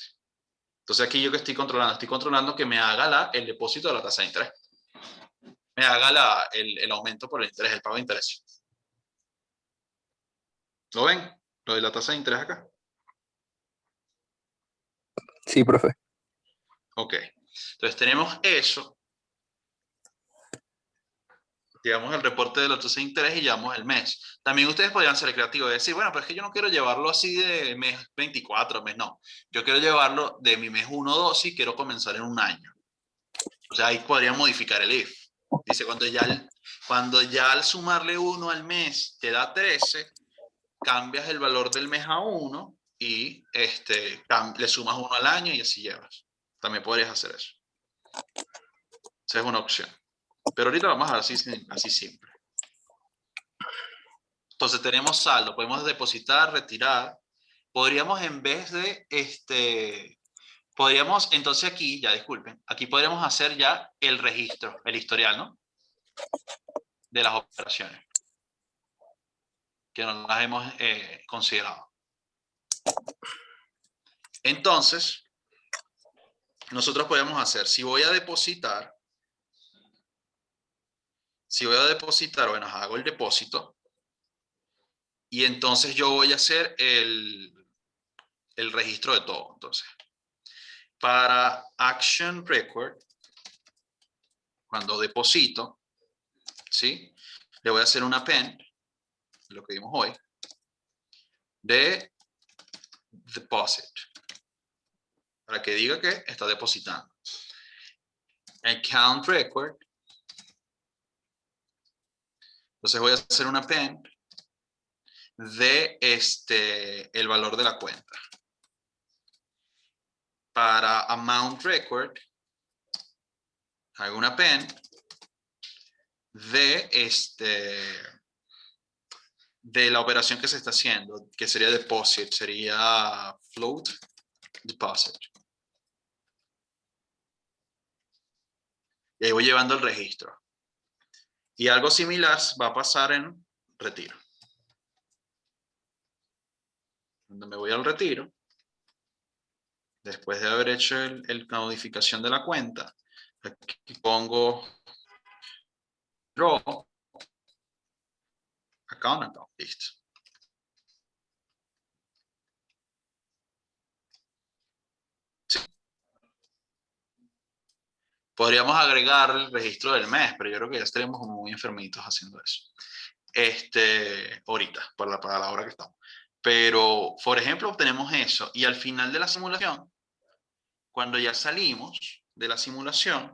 Entonces aquí yo que estoy controlando que me haga el depósito de la tasa de interés. Me haga el aumento por el interés, el pago de interés. ¿Lo ven? Lo de la tasa de interés acá. Sí, profe. Ok. Entonces tenemos eso. Llevamos el reporte de la tasa de interés y llevamos el mes. También ustedes podrían ser creativos y decir, bueno, pero es que yo no quiero llevarlo así de mes 24, mes no. Yo quiero llevarlo de mi mes 1, 2 y quiero comenzar en un año. O sea, ahí podrían modificar el if. Dice, cuando ya al sumarle 1 al mes te da 13, cambias el valor del mes a 1 y le sumas 1 al año y así llevas. También podrías hacer eso. Esa es una opción. Pero ahorita vamos a ver así simple. Entonces tenemos saldo, podemos depositar, retirar. Podríamos en vez de, podríamos entonces aquí, ya disculpen, aquí podríamos hacer ya el registro, el historial, ¿no? De las operaciones que no las hemos considerado. Entonces, nosotros podemos hacer, si voy a depositar, bueno, hago el depósito y entonces yo voy a hacer el registro de todo. Entonces, para Action Record, cuando deposito, ¿sí? Le voy a hacer un append, lo que vimos hoy, de deposit, para que diga que está depositando. Account Record. Entonces voy a hacer un append de el valor de la cuenta. Para amount record, hago una pen de la operación que se está haciendo, que sería deposit, sería float deposit. Y ahí voy llevando el registro. Y algo similar va a pasar en retiro. Cuando me voy al retiro, después de haber hecho la modificación de la cuenta, aquí pongo draw, account, listo. Sí. Podríamos agregar el registro del mes, pero yo creo que ya estaremos como muy enfermitos haciendo eso. Ahorita, para la hora que estamos. Pero, por ejemplo, obtenemos eso. Y al final de la simulación, cuando ya salimos de la simulación,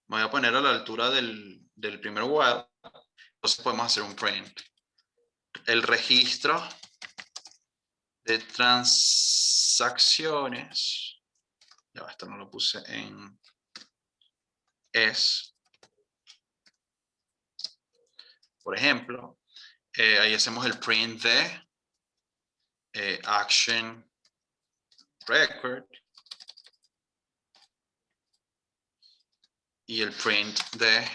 me voy a poner a la altura del primer while. Entonces podemos hacer un print. El registro de transacciones. Ya, esto no lo puse en es. Por ejemplo, ahí hacemos el print de action record. Y el print de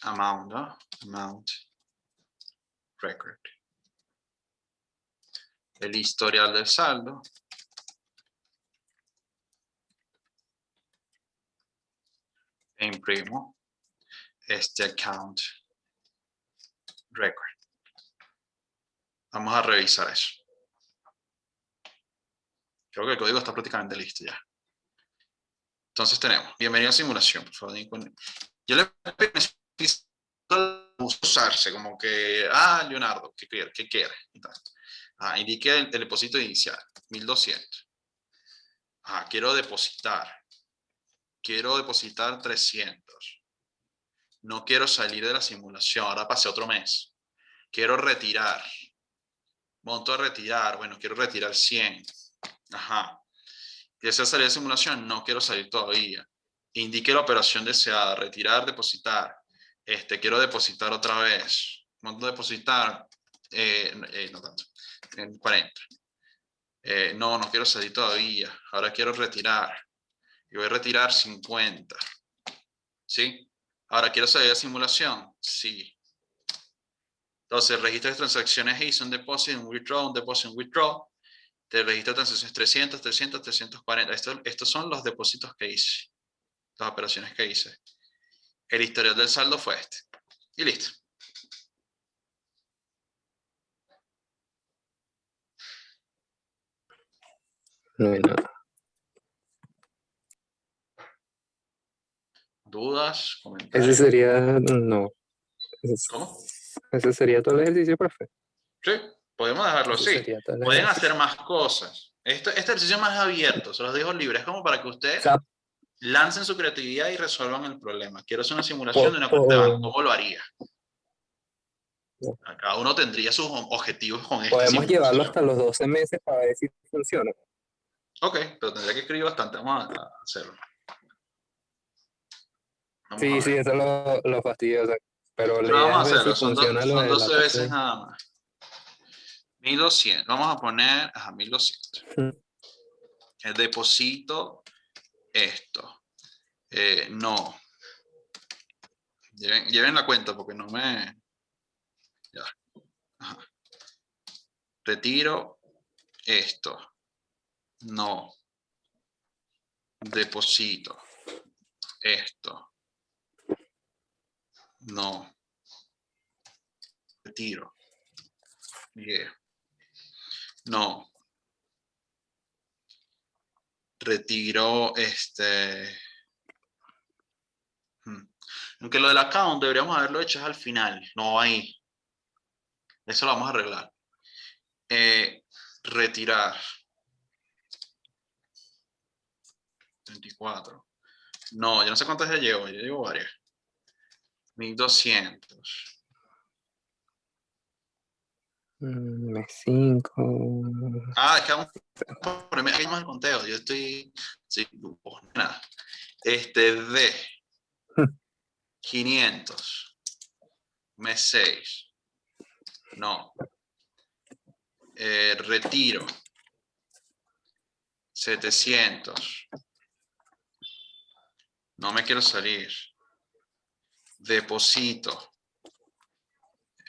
amount, ¿no? Amount record. El historial del saldo. E imprimo account record. Vamos a revisar eso. Creo que el código está prácticamente listo ya. Entonces tenemos, bienvenido a simulación, por favor. Yo le necesito usarse como que, Leonardo, ¿qué quiere? Indique el depósito inicial, 1200. Quiero depositar 300. No quiero salir de la simulación, ahora pasé otro mes. Quiero retirar. Monto a retirar, bueno, quiero retirar 100. ¿Desea salir de simulación? No quiero salir todavía. Indique la operación deseada, retirar, depositar. Quiero depositar otra vez. Monto a depositar, no tanto, en 40. No quiero salir todavía. Ahora quiero retirar. Y voy a retirar 50. ¿Sí? Ahora, ¿quiero salir de simulación? Sí. Entonces, registro de transacciones hice un depósito, un depósito, un withdraw. Te registro de transacciones 300, 300, 340. Estos son los depósitos que hice. Las operaciones que hice. El historial del saldo fue este. Y listo. No hay nada. ¿Dudas? ¿Comentarios? Ese sería, no. ¿Cómo? Ese sería todo el ejercicio, profe. Sí, podemos dejarlo Ese así. sería todo el Pueden ejercicio. hacer más cosas. Este ejercicio es más abierto, se los dejo libre. Es como para que ustedes O sea, lancen su creatividad y resuelvan el problema. Quiero hacer una simulación de una cuenta de banco. ¿Cómo lo haría? Cada uno tendría sus objetivos con esta podemos llevarlo simulación. hasta los 12 meses para ver si funciona. Ok, pero tendría que escribir bastante. Vamos a hacerlo. Vamos a Sí, ver. sí, eso es lo fastidioso. Pero la Pero idea vamos a es ver si hacerlo. funciona lo Son de la 12 parte. veces nada más. 1200. Vamos a poner 1200. El deposito esto. No. Lleven la cuenta porque no me... Ya. Retiro esto. No. Deposito esto. No. Retiro. Yeah. No. Retiro Aunque lo del account deberíamos haberlo hecho al final, no ahí. Eso lo vamos a arreglar. Retirar. 34. No, yo no sé cuántas ya llevo. Yo llevo varias. 1200. Mes 5. Ah, es que hay más el conteo. Yo estoy. Sí, nada. De 500. Mes 6. No. Retiro. 700. No me quiero salir. Deposito.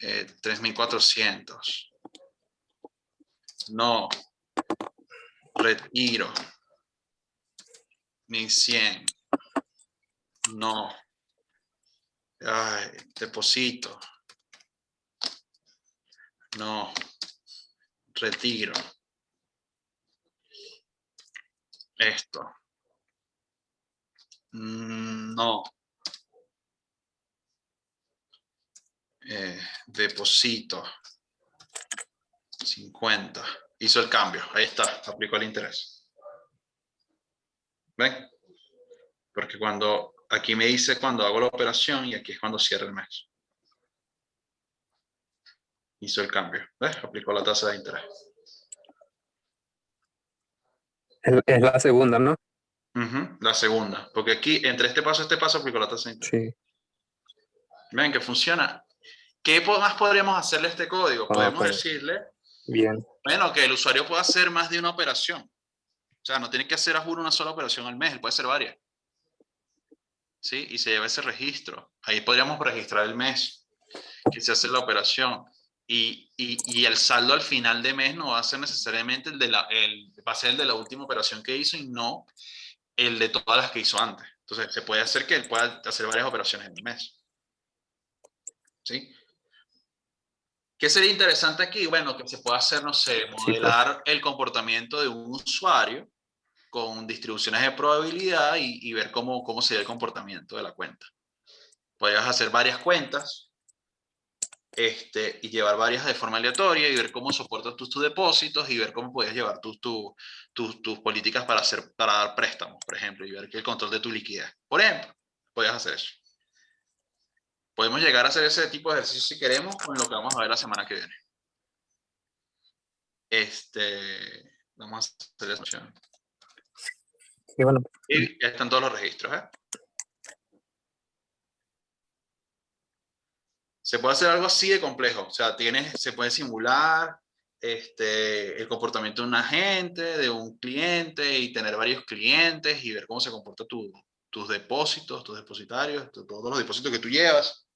3.400. No. Retiro. 1.100. No. Ay, deposito. No. Retiro. Esto. No. Deposito. 50. Hizo el cambio. Ahí está. Aplicó el interés. ¿Ven? Porque aquí me dice cuando hago la operación y aquí es cuando cierra el mes. Hizo el cambio. ¿Ves? Aplicó la tasa de interés. Es la segunda, ¿no? La segunda. Porque aquí, entre este paso y este paso, aplicó la tasa de interés. Sí. Ven que funciona. ¿Qué más podríamos hacerle a este código? Podemos pues, decirle, bien. bueno, que el usuario pueda hacer más de una operación. O sea, no tiene que hacer a juro una sola operación al mes, él puede hacer varias. ¿Sí? Y se lleva ese registro. Ahí podríamos registrar el mes que se hace la operación. Y el saldo al final de mes no va a ser necesariamente va a ser el de la última operación que hizo y no el de todas las que hizo antes. Entonces, se puede hacer que él pueda hacer varias operaciones en el mes. ¿Sí? ¿Qué sería interesante aquí? Bueno, que se pueda hacer, no sé, modelar el comportamiento de un usuario con distribuciones de probabilidad y ver cómo sería el comportamiento de la cuenta. Podrías hacer varias cuentas y llevar varias de forma aleatoria y ver cómo soportas tus depósitos y ver cómo puedes llevar tus políticas para dar préstamos, por ejemplo, y ver el control de tu liquidez. Por ejemplo, podrías hacer eso. Podemos llegar a hacer ese tipo de ejercicio si queremos con lo que vamos a ver la semana que viene. Vamos a hacer esa opción. Sí, bueno. Y ya están todos los registros. Se puede hacer algo así de complejo. O sea, se puede simular el comportamiento de un agente, de un cliente y tener varios clientes y ver cómo se comporta tus depósitos, tus depositarios, todos los depósitos que tú llevas,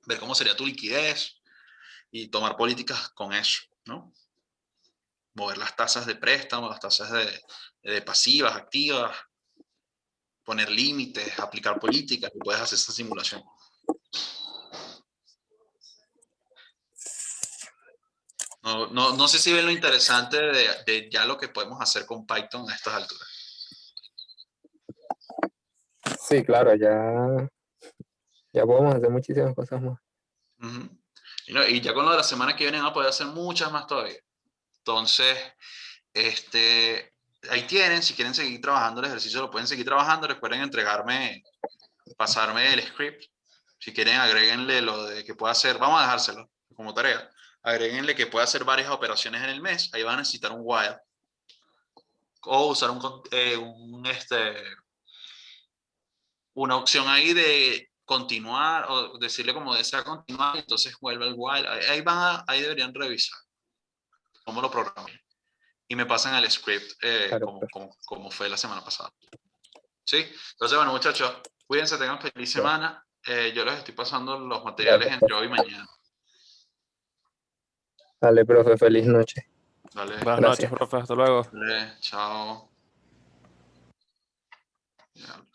ver cómo sería tu liquidez y tomar políticas con eso, ¿no? Mover las tasas de préstamo, las tasas de pasivas, activas, poner límites, aplicar políticas y puedes hacer esa simulación. No sé si ven lo interesante de ya lo que podemos hacer con Python a estas alturas. Sí, claro, ya podemos hacer muchísimas cosas más. Y ya con lo de la semana que viene van a poder hacer muchas más todavía. Entonces, ahí tienen, si quieren seguir trabajando el ejercicio, lo pueden seguir trabajando. Recuerden pasarme el script. Si quieren, agréguenle lo de que pueda hacer, vamos a dejárselo como tarea. Agréguenle que pueda hacer varias operaciones en el mes. Ahí van a necesitar un while. O usar una opción ahí de continuar o decirle como desea continuar, entonces vuelve al while. Ahí deberían revisar cómo lo programé. Y me pasan al script Claro, como fue la semana pasada. ¿Sí? Entonces, bueno, muchachos, cuídense, tengan feliz semana. Yo les estoy pasando los materiales entre hoy y mañana. Dale, profe, feliz noche. Dale. Buenas noches, profe. Hasta luego. Dale, chao. Ya,